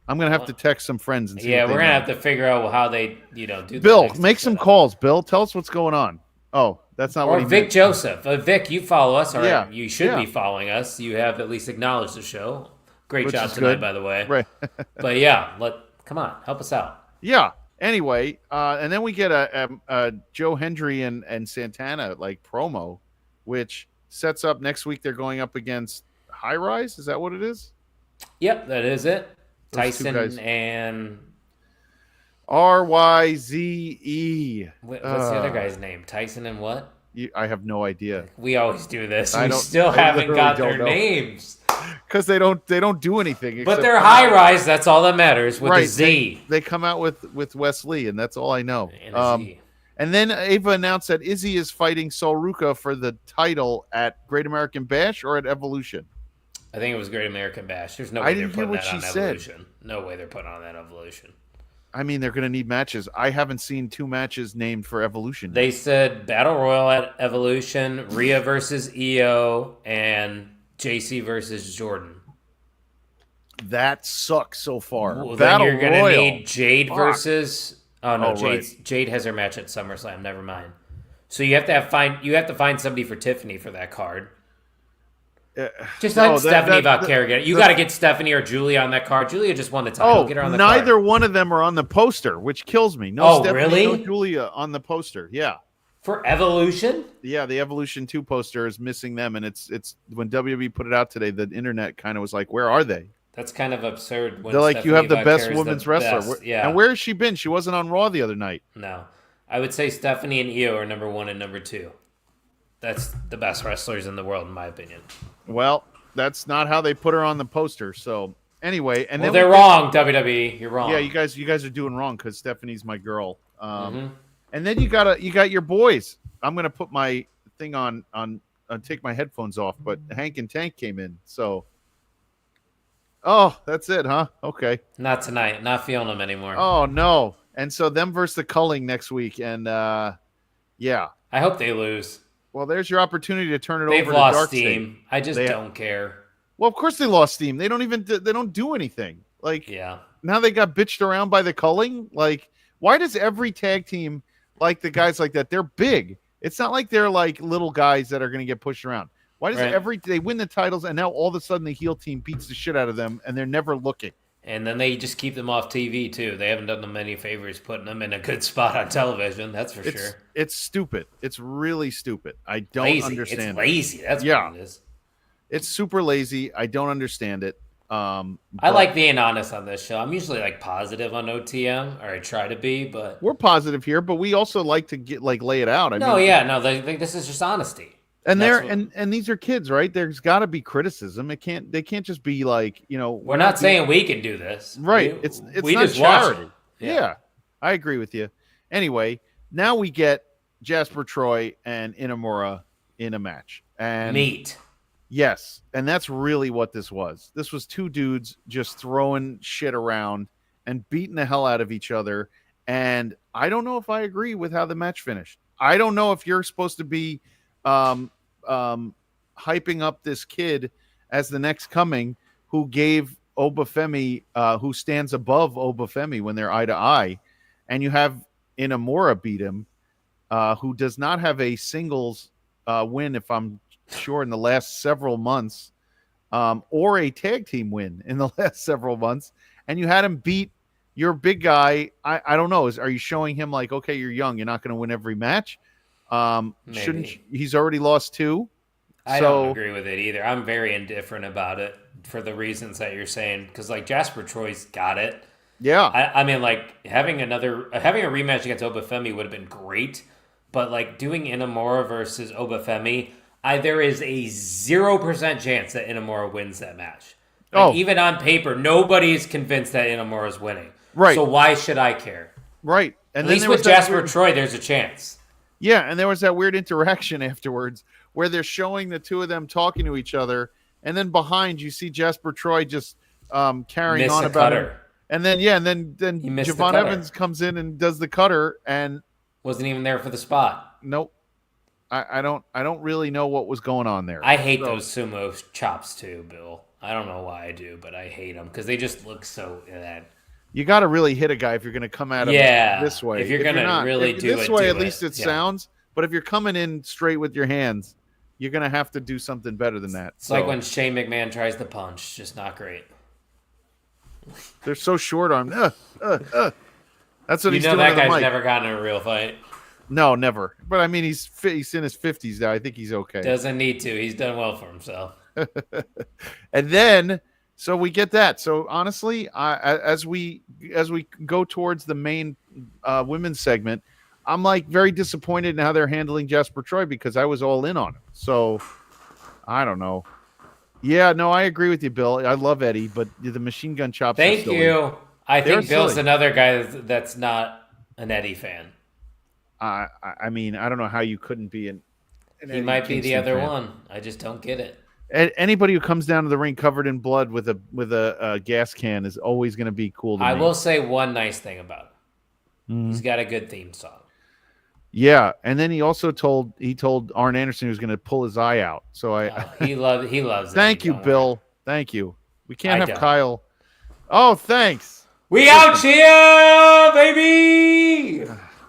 I'm gonna have to text some friends and see. Yeah, we're gonna have to figure out how they, do. Bill, make some calls. Bill, tell us what's going on. Oh, that's not what he Vic meant. Joseph. Vic, you follow us, all right? Yeah. You should be following us. You have at least acknowledged the show. Great job tonight, by the way. Right. But yeah, come on, help us out. Yeah. Anyway, and then we get a Joe Hendry and Santana like promo, which sets up next week. They're going up against High Rise. Is that what it is? Yep, that is it. Those Tyson and RYZE. What's the other guy's name? Tyson and what? I have no idea. We always do this. We still haven't got their names because they don't do anything. But they're High Rise. That's all that matters. With a Z. They come out with Wes Lee, and that's all I know. And and then Ava announced that Izzy is fighting Sol Ruca for the title at Great American Bash or at Evolution. I think it was Great American Bash. There's no way they're putting that on said. Evolution. No way they're putting on that Evolution. I mean, they're going to need matches. I haven't seen 2 matches named for Evolution. They said Battle Royal at Evolution, Rhea versus Io, and JC versus Jordan. That sucks so far. Well, Battle then you're going to Royal. need Jade versus... Oh, no, right. Jade has her match at SummerSlam. Never mind. So you have to find somebody for Tiffany for that card. Just let Stephanie Valkyria get it. You got to get Stephanie or Julia on that card. Julia just won the title. Get her on the neither card. one of them are on the poster, which kills me. No Stephanie, really? no Julia on the poster. Yeah. For Evolution? Yeah, the Evolution 2 poster is missing them, and it's when WWE put it out today, the internet kind of was like, "Where are they?" That's kind of absurd. When They're like, "You Stephanie have the best Vacquer is women's the wrestler." best. Yeah. And where has she been? She wasn't on Raw the other night. No. I would say Stephanie and Io are number 1 and number 2. That's the best wrestlers in the world, in my opinion. Well, that's not how they put her on the poster. So anyway, and then they're wrong, WWE. You're wrong. Yeah, you guys are doing wrong because Stephanie's my girl. And then you got your boys. I'm gonna put my thing on take my headphones off, but Hank and Tank came in. So, oh, that's it, huh? Okay. Not tonight. Not feeling them anymore. Oh no. And so them versus the Culling next week, and yeah. I hope they lose. Well, there's your opportunity to turn it They've over to lost Dark steam. State. I just don't care. Well, of course they lost steam. They don't do anything. Like, yeah. Now they got bitched around by the Culling. Like, why does every tag team like the guys like that? They're big. It's not like they're like little guys that are going to get pushed around. Why does they win the titles and now all of a sudden the heel team beats the shit out of them and they're never looking? And then they just keep them off TV too. They haven't done them any favors putting them in a good spot on television. That's for sure. It's stupid. It's really stupid. I don't understand. It's lazy. That's what it is. It's super lazy. I don't understand it. I like being honest on this show. I'm usually like positive on OTM, or I try to be, but we're positive here. But we also like to get lay it out. This is just honesty. And and these are kids, right? There's got to be criticism. They can't just be like, We're not saying we can do this, right? It's we not just charity. Yeah, I agree with you. Anyway, now we get Jasper Troy and Inamura in a match, and meat. Yes, and that's really what this was. This was two dudes just throwing shit around and beating the hell out of each other. And I don't know if I agree with how the match finished. I don't know if you're supposed to be hyping up this kid as the next coming who gave Obafemi, who stands above Obafemi when they're eye to eye, and you have Inamura beat him, who does not have a singles win, if I'm sure, in the last several months, or a tag team win in the last several months, and you had him beat your big guy. I don't know. Are you showing him like, okay, you're young, you're not going to win every match? He's already lost 2? I don't agree with it either. I'm very indifferent about it for the reasons that you're saying, because like Jasper Troy's got it. Yeah, I mean, like having a rematch against Obafemi would have been great, but like doing Inamura versus Obafemi, there is a 0% chance that Inamura wins that match. Even on paper, nobody's convinced that Inamura's winning. Right. So why should I care? Right. And at least with Jasper Troy, there's a chance. Yeah, and there was that weird interaction afterwards where they're showing the two of them talking to each other, and then behind you see Jasper Troy just carrying on about it. And then then Javon Evans comes in and does the cutter and wasn't even there for the spot. Nope. I don't really know what was going on there. I hate those sumo chops too, Bill. I don't know why I do, but I hate them because they just look so bad. You got to really hit a guy if you're going to come at him this way. If you're going to really do this it way, at least it sounds. But if you're coming in straight with your hands, you're going to have to do something better than that. It's like when Shane McMahon tries to punch, just not great. They're so short armed. That's what he's doing. That guy's never gotten in a real fight. No, never. But I mean, he's in his 50s now. I think he's okay. Doesn't need to. He's done well for himself. And then, so we get that. So honestly, as we go towards the main women's segment, I'm like very disappointed in how they're handling Jasper Troy because I was all in on him. So I don't know. Yeah, no, I agree with you, Bill. I love Eddie, but the machine gun chops. Thank you. I think Bill's silly. Another guy that's not an Eddie fan. I mean, I don't know how you couldn't be an he might be the other one. I just don't get it. Anybody who comes down to the ring covered in blood with a gas can is always going to be cool to me. I will say one nice thing about him. He's got a good theme song. Yeah, and then he also told Arn Anderson he was going to pull his eye out. So he loves. Thank you, Bill. Thank you. We can't have Kyle. Oh, thanks. We out here, baby.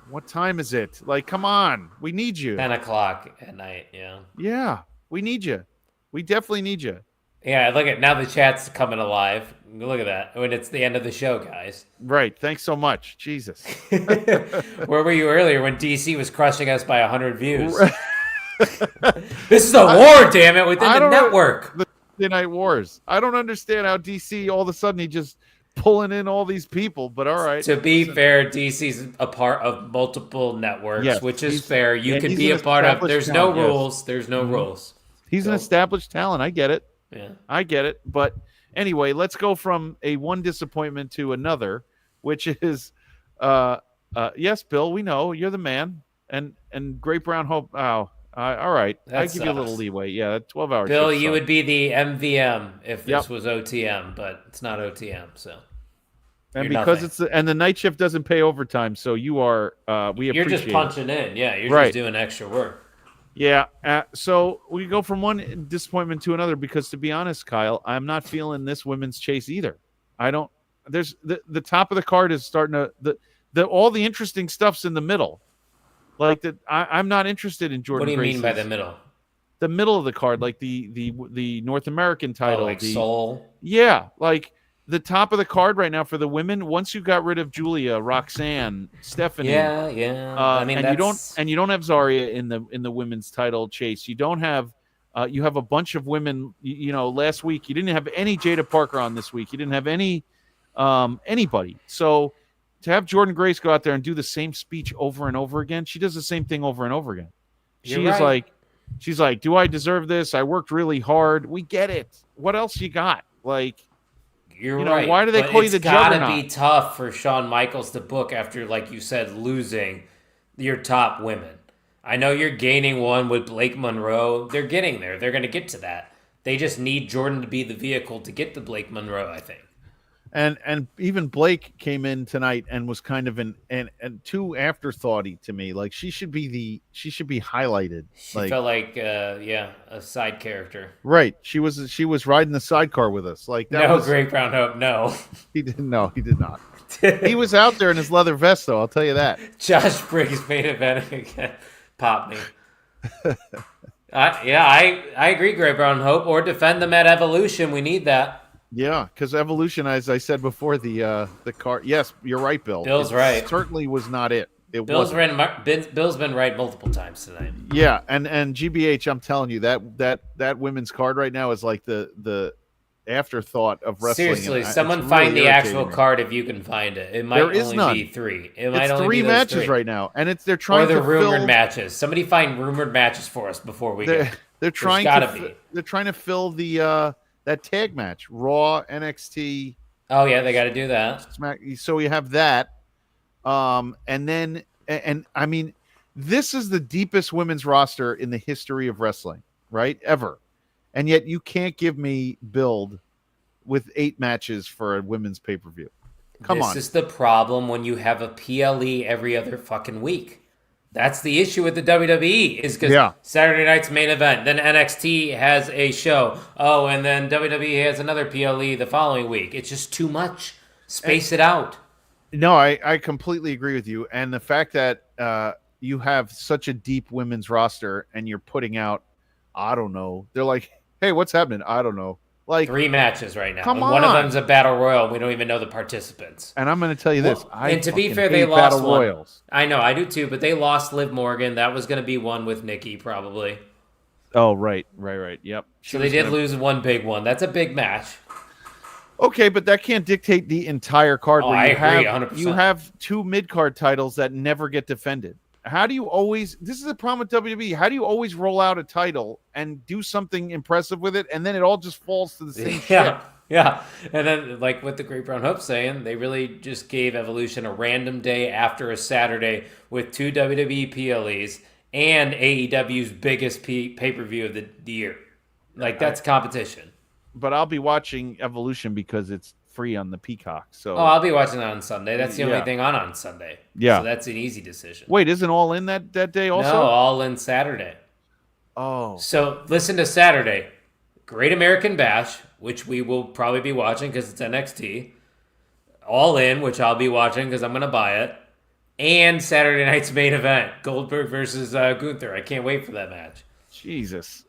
What time is it? Like, come on. We need you. 10 o'clock at night, yeah. Yeah, we need you. We definitely need you. Yeah, look at now the chat's coming alive. Look at that. When it's the end of the show, guys. Right. Thanks so much. Jesus. Where were you earlier when DC was crushing us by 100 views? This is a war, damn it, within the network. The Thursday Night Wars. I don't understand how DC all of a sudden he just pulling in all these people, but all right. To be fair, DC's a part of multiple networks, Yes, which is fair. You can be an a part of. established There's no talent, yes. rules. There's no rules. He's an established talent. I get it. Yeah. I get it. But anyway, let's go from a one disappointment to another, which is yes, Bill, we know you're the man. And Great Brown Hope. All right. I give you a little leeway. Yeah, 12-hour Bill, shift you sucks. would be the MVM if this was OTM, but it's not OTM, so. And because the night shift doesn't pay overtime, so you are You're just punching in. Yeah, you're Right. just doing extra work. Yeah, so we go from one disappointment to another because, to be honest, Kyle, I'm not feeling this women's chase either. I don't. There's the top of the card is starting to all the interesting stuff's in the middle, like that. I'm not interested in Jordan. What do you Grace's, mean by the middle? The middle of the card, like the North American title, like Seoul. Yeah, like the top of the card right now for the women. Once you got rid of Julia, Roxanne, Stephanie, yeah. I mean, and you don't have Zarya in the women's title chase. You don't have. You have a bunch of women. Last week you didn't have any Jada Parker on. This week you didn't have any anybody. So to have Jordan Grace go out there and do the same speech over and over again, she does the same thing over and over again. She's like, do I deserve this? I worked really hard. We get it. What else you got? Like. You're right. Why do they call you the juggernaut? It's got to be tough for Shawn Michaels to book after, like you said, losing your top women. I know you're gaining one with Blake Monroe. They're getting there. They're going to get to that. They just need Jordan to be the vehicle to get to Blake Monroe, I think. And even Blake came in tonight and was kind of an too afterthoughty to me. Like she should be highlighted. She felt like a side character. Right. She was riding the sidecar with us. Like that no, Great Brown Hope. No, he didn't. No, he did not. He was out there in his leather vest, though. I'll tell you that. Josh Briggs main event again. Pop me. I agree. Great Brown Hope or defend them at Evolution. We need that. Yeah, because Evolution, as I said before, the card. Yes, you're right, Bill. Bill's right. Certainly was not it. Bill's been right multiple times tonight. Yeah, and GBH, I'm telling you that women's card right now is like the afterthought of wrestling. Seriously, someone find the actual card if you can find it. It might only be 3. It's 3 matches right now, and they're trying to rumored matches. Somebody find rumored matches for us before we get. They're trying to fill the. That tag match, Raw, NXT. Oh yeah, they got to do that. So we have that, and then I mean, this is the deepest women's roster in the history of wrestling, right? Ever, and yet you can't give me build with 8 matches for a women's pay-per-view. Come on. This is the problem when you have a PLE every other fucking week. That's the issue with the WWE is because Saturday night's main event, then NXT has a show. Oh, and then WWE has another PLE the following week. It's just too much. Space it out. No, I completely agree with you. And the fact that you have such a deep women's roster and you're putting out, I don't know. They're like, hey, what's happening? I don't know. Like 3 matches right now. Come on. One of them's a battle royal. We don't even know the participants. And I'm going to tell you this. And to be fair, they lost battle one. Royals. I know, I do too. But they lost Liv Morgan. That was going to be one with Nikki probably. Oh, right. Yep. So they did lose one big one. That's a big match. Okay, but that can't dictate the entire card. I agree, 100%. You have 2 mid-card titles that never get defended. How do you always? This is the problem with WWE. How do you always roll out a title and do something impressive with it, and then it all just falls to the same shit? Yeah. And then, like what the Great Brown Hope saying, they really just gave Evolution a random day after a Saturday with 2 WWE PLEs and AEW's biggest pay-per-view of the year. Like that's competition. But I'll be watching Evolution because it's free on the Peacock. So I'll be watching that on Sunday. That's the only thing on Sunday. Yeah. So that's an easy decision. Wait, isn't All In that day also? No, All In Saturday. Oh. So listen to Saturday. Great American Bash, which we will probably be watching because it's NXT. All In, which I'll be watching because I'm going to buy it. And Saturday night's main event, Goldberg versus Gunther. I can't wait for that match. Jesus.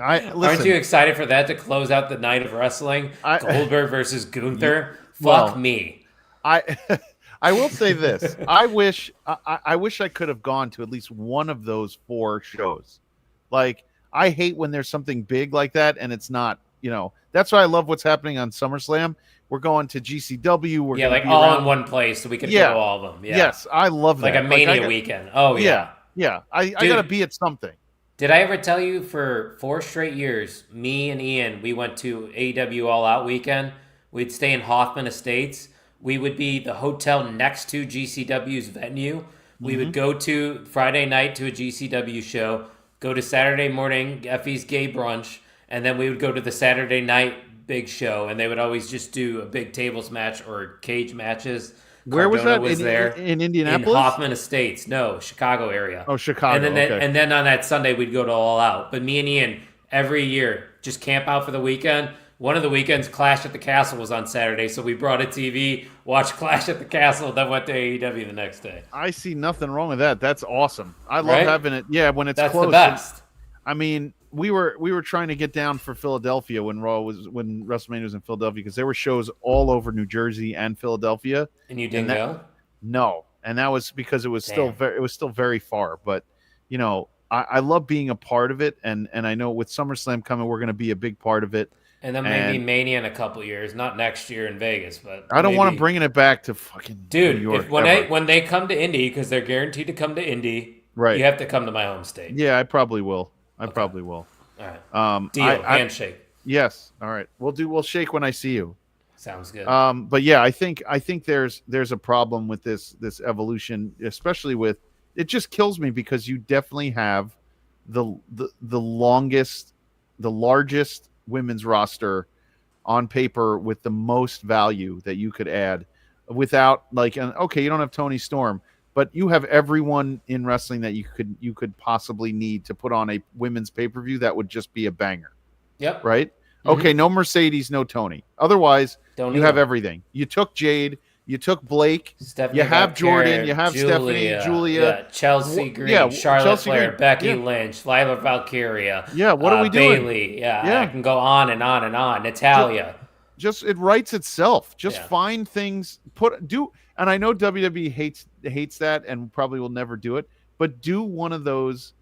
Aren't you excited for that to close out the night of wrestling? Goldberg versus Gunther. Fuck me. I I will say this. I wish I could have gone to at least one of those 4 shows. Like, I hate when there's something big like that and it's not, that's why I love what's happening on SummerSlam. We're going to GCW. We're like all in one place so we can go to all of them. Yeah. Yes, I love that. Like a Mania weekend. Oh, yeah. Yeah. I got to be at something. Did I ever tell you for 4 straight years, me and Ian, we went to AEW All Out weekend. We'd stay in Hoffman Estates. We would be the hotel next to GCW's venue. We would go to Friday night to a GCW show, go to Saturday morning, Effie's Gay Brunch, and then we would go to the Saturday night big show, and they would always just do a big tables match or cage matches. Where was Cardona that? there. In Indianapolis? In Hoffman Estates. No, Chicago area. Oh, Chicago. And then on that Sunday, we'd go to All Out. But me and Ian, every year, just camp out for the weekend. One of the weekends, Clash at the Castle was on Saturday, so we brought a TV, watched Clash at the Castle, then went to AEW the next day. I see nothing wrong with that. That's awesome. I love having it. Yeah, when it's That's close. The best. I mean, we were trying to get down for Philadelphia when WrestleMania was in Philadelphia, because there were shows all over New Jersey and Philadelphia. And you didn't go? No, and that was because it was still very far. But I love being a part of it, and I know with SummerSlam coming, we're going to be a big part of it. And then maybe Mania in a couple years, not next year in Vegas, but I don't want to bring it back to fucking New York. When they come to Indy, because they're guaranteed to come to Indy, right? You have to come to my home state. Yeah, I probably will. Probably will. All right. Deal. Handshake. Yes. All right. We'll shake when I see you. Sounds good. But yeah, I think there's a problem with this evolution, especially with it. Just kills me because you definitely have the largest women's roster on paper with the most value that you could add without you don't have Toni Storm, but you have everyone in wrestling that you could possibly need to put on a women's pay-per-view that would just be a banger. Yep. Right? Mm-hmm. Okay, no Mercedes, no Tony. Otherwise, you have everything. You took Jade, you took Blake, you have Jordan, you have Stephanie, Julia, Chelsea Green, Charlotte Flair, Becky Lynch, Lila Valkyria. Yeah, what are we doing? Bailey, I can go on and on and on. Natalia. Just it writes itself. Just find things, and I know WWE hates that and probably will never do it, but do one of those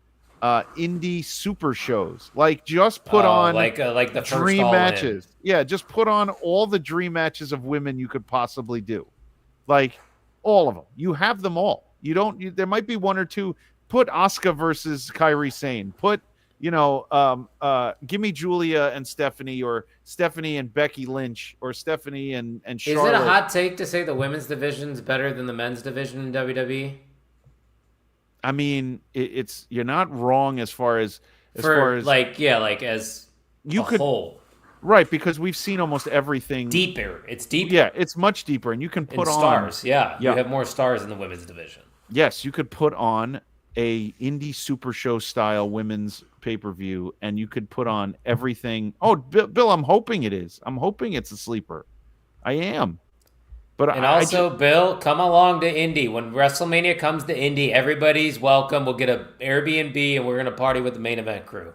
indie super shows. Just put on like the first dream matches. Yeah, just put on all the dream matches of women you could possibly do. All of them. You have them all. There might be one or two. Put Asuka versus Kairi Sane. Put give me Julia and Stephanie, or Stephanie and Becky Lynch, or Stephanie and Charlotte. Is it a hot take to say the women's division's better than the men's division in WWE? I mean, you're not wrong as far as as you could whole, right? Because we've seen almost everything deeper. It's deeper. Yeah, it's much deeper, and you can put on stars. Yeah, you have more stars in the women's division. Yes, you could put on a indie super show style women's pay-per-view, and you could put on everything. Oh, Bill, I'm hoping it is. I'm hoping it's a sleeper. I am. But Bill, come along to Indy. When WrestleMania comes to Indy, everybody's welcome. We'll get an Airbnb, and we're going to party with the main event crew.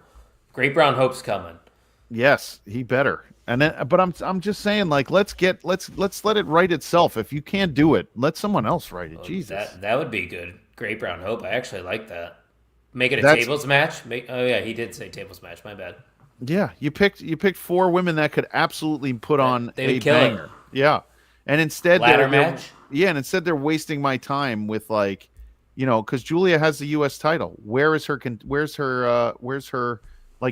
Great Brown Hope's coming. Yes, he better. And then, but I'm just saying, let's let it write itself. If you can't do it, let someone else write it. Jesus, that would be good. Great Brown Hope. I actually like that. Make it a tables match. He did say tables match. My bad. Yeah, you picked 4 women that could absolutely put on a banger. Yeah. And instead, ladder match. Yeah, and instead they're wasting my time with because Julia has the U.S. title. Where's her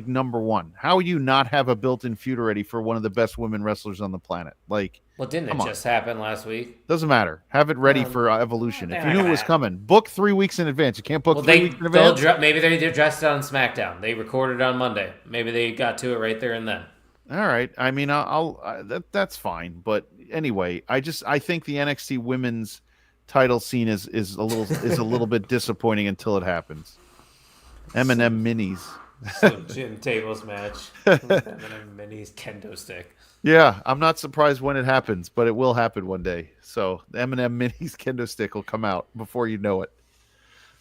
number one? How would you not have a built-in feud already for one of the best women wrestlers on the planet? Didn't it just happen last week? Doesn't matter. Have it ready for Evolution. If you knew it was coming, book 3 weeks in advance. You can't book 3 weeks in advance. Maybe they addressed it on SmackDown. They recorded it on Monday. Maybe they got to it right there and then. All right. I mean, that's fine. But anyway, I think the NXT women's title scene is a little bit disappointing until it happens. M&M minis. Gym tables match. M&M minis kendo stick. Yeah, I'm not surprised when it happens, but it will happen one day. So the M&M minis kendo stick will come out before you know it.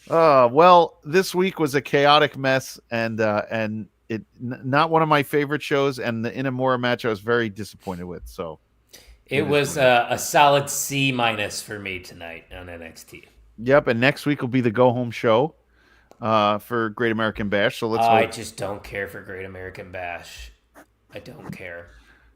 Well, this week was a chaotic mess, and not one of my favorite shows, and the Inamura match I was very disappointed with. So It was a solid C- for me tonight on NXT. Yep, and next week will be the go home show for Great American Bash. So let's hope. I just don't care for Great American Bash. I don't care.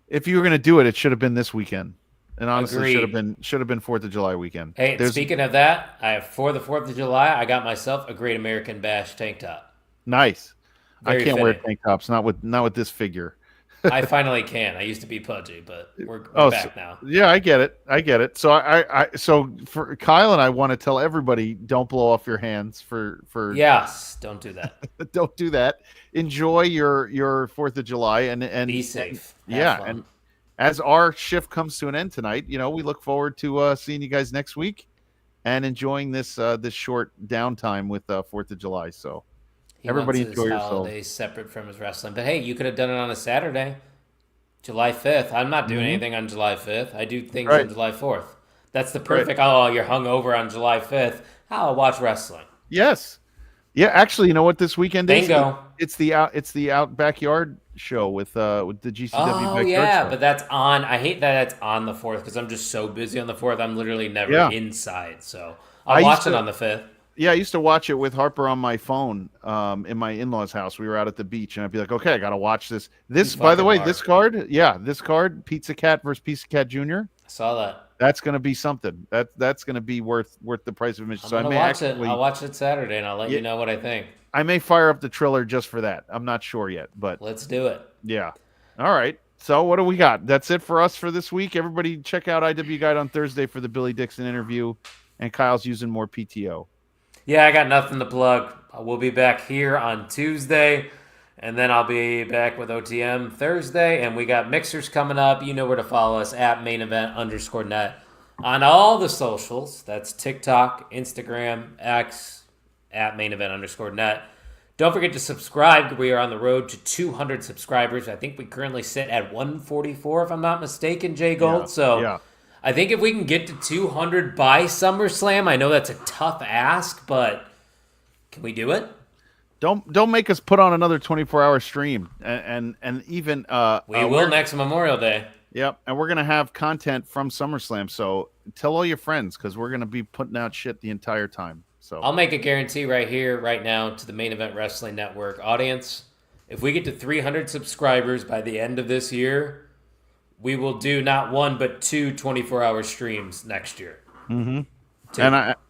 If you were going to do it, it should have been this weekend. And honestly, Agreed. should have been 4th of July weekend. Hey, speaking of that, for the 4th of July, I got myself a Great American Bash tank top. Nice. Very I can't wear fitting. tank tops, not with this figure. I finally can. I used to be pudgy, but we're back now. Yeah, I get it. So so for Kyle and I want to tell everybody, don't blow off your hands for Yes, don't do that. don't do that. Enjoy your 4th of July and Be safe. Have fun. And as our shift comes to an end tonight, we look forward to seeing you guys next week and enjoying this short downtime with 4th of July. So everybody enjoy yourself. Holidays separate from his wrestling, but hey, you could have done it on a Saturday, July 5th. I'm not doing anything on July 5th. I do things on July 4th. That's the perfect. Oh, you're hungover on July 5th. I'll watch wrestling. Yes. Yeah, actually, you know what this weekend is? Bingo. It's the out backyard show with the GCW backyard show. But that's on. I hate that it's on the 4th because I'm just so busy on the 4th. I'm literally never inside. So I'll watch it on the 5th. Yeah, I used to watch it with Harper on my phone in my in-laws' house. We were out at the beach, and I'd be like, okay, I got to watch this. By the way, this card, Pizza Cat versus Pizza Cat Jr. I saw that. That's going to be something. That's going to be worth the price of admission. So I may watch it. I'll watch it Saturday, and I'll let you know what I think. I may fire up the Triller just for that. I'm not sure yet, but let's do it. Yeah. All right. So what do we got? That's it for us for this week. Everybody check out IW Guide on Thursday for the Billy Dixon interview, and Kyle's using more PTO. Yeah, I got nothing to plug. We'll be back here on Tuesday, and then I'll be back with OTM Thursday, and we got mixers coming up. You know where to follow us at @mainevent_net on all the socials. That's TikTok, Instagram, X, @mainevent_net. Don't forget to subscribe. We are on the road to 200 subscribers. I think we currently sit at 144, if I'm not mistaken, Jay Gold. I think if we can get to 200 by SummerSlam, I know that's a tough ask, but can we do it? Don't make us put on another 24-hour stream, and even we will next Memorial Day. Yep, and we're gonna have content from SummerSlam. So tell all your friends because we're gonna be putting out shit the entire time. So I'll make a guarantee right here, right now, to the Main Event Wrestling Network audience. If we get to 300 subscribers by the end of this year, we will do not one but two 24-hour streams next year. Mm-hmm.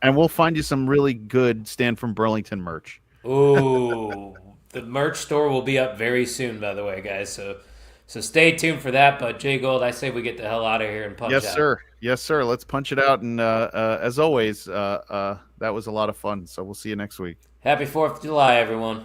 And we'll find you some really good Stand from Burlington merch. Ooh, the merch store will be up very soon, by the way, guys. So stay tuned for that. But Jay Gold, I say we get the hell out of here and punch out. Yes, sir. Let's punch it out. And as always, that was a lot of fun. So we'll see you next week. Happy 4th of July, everyone.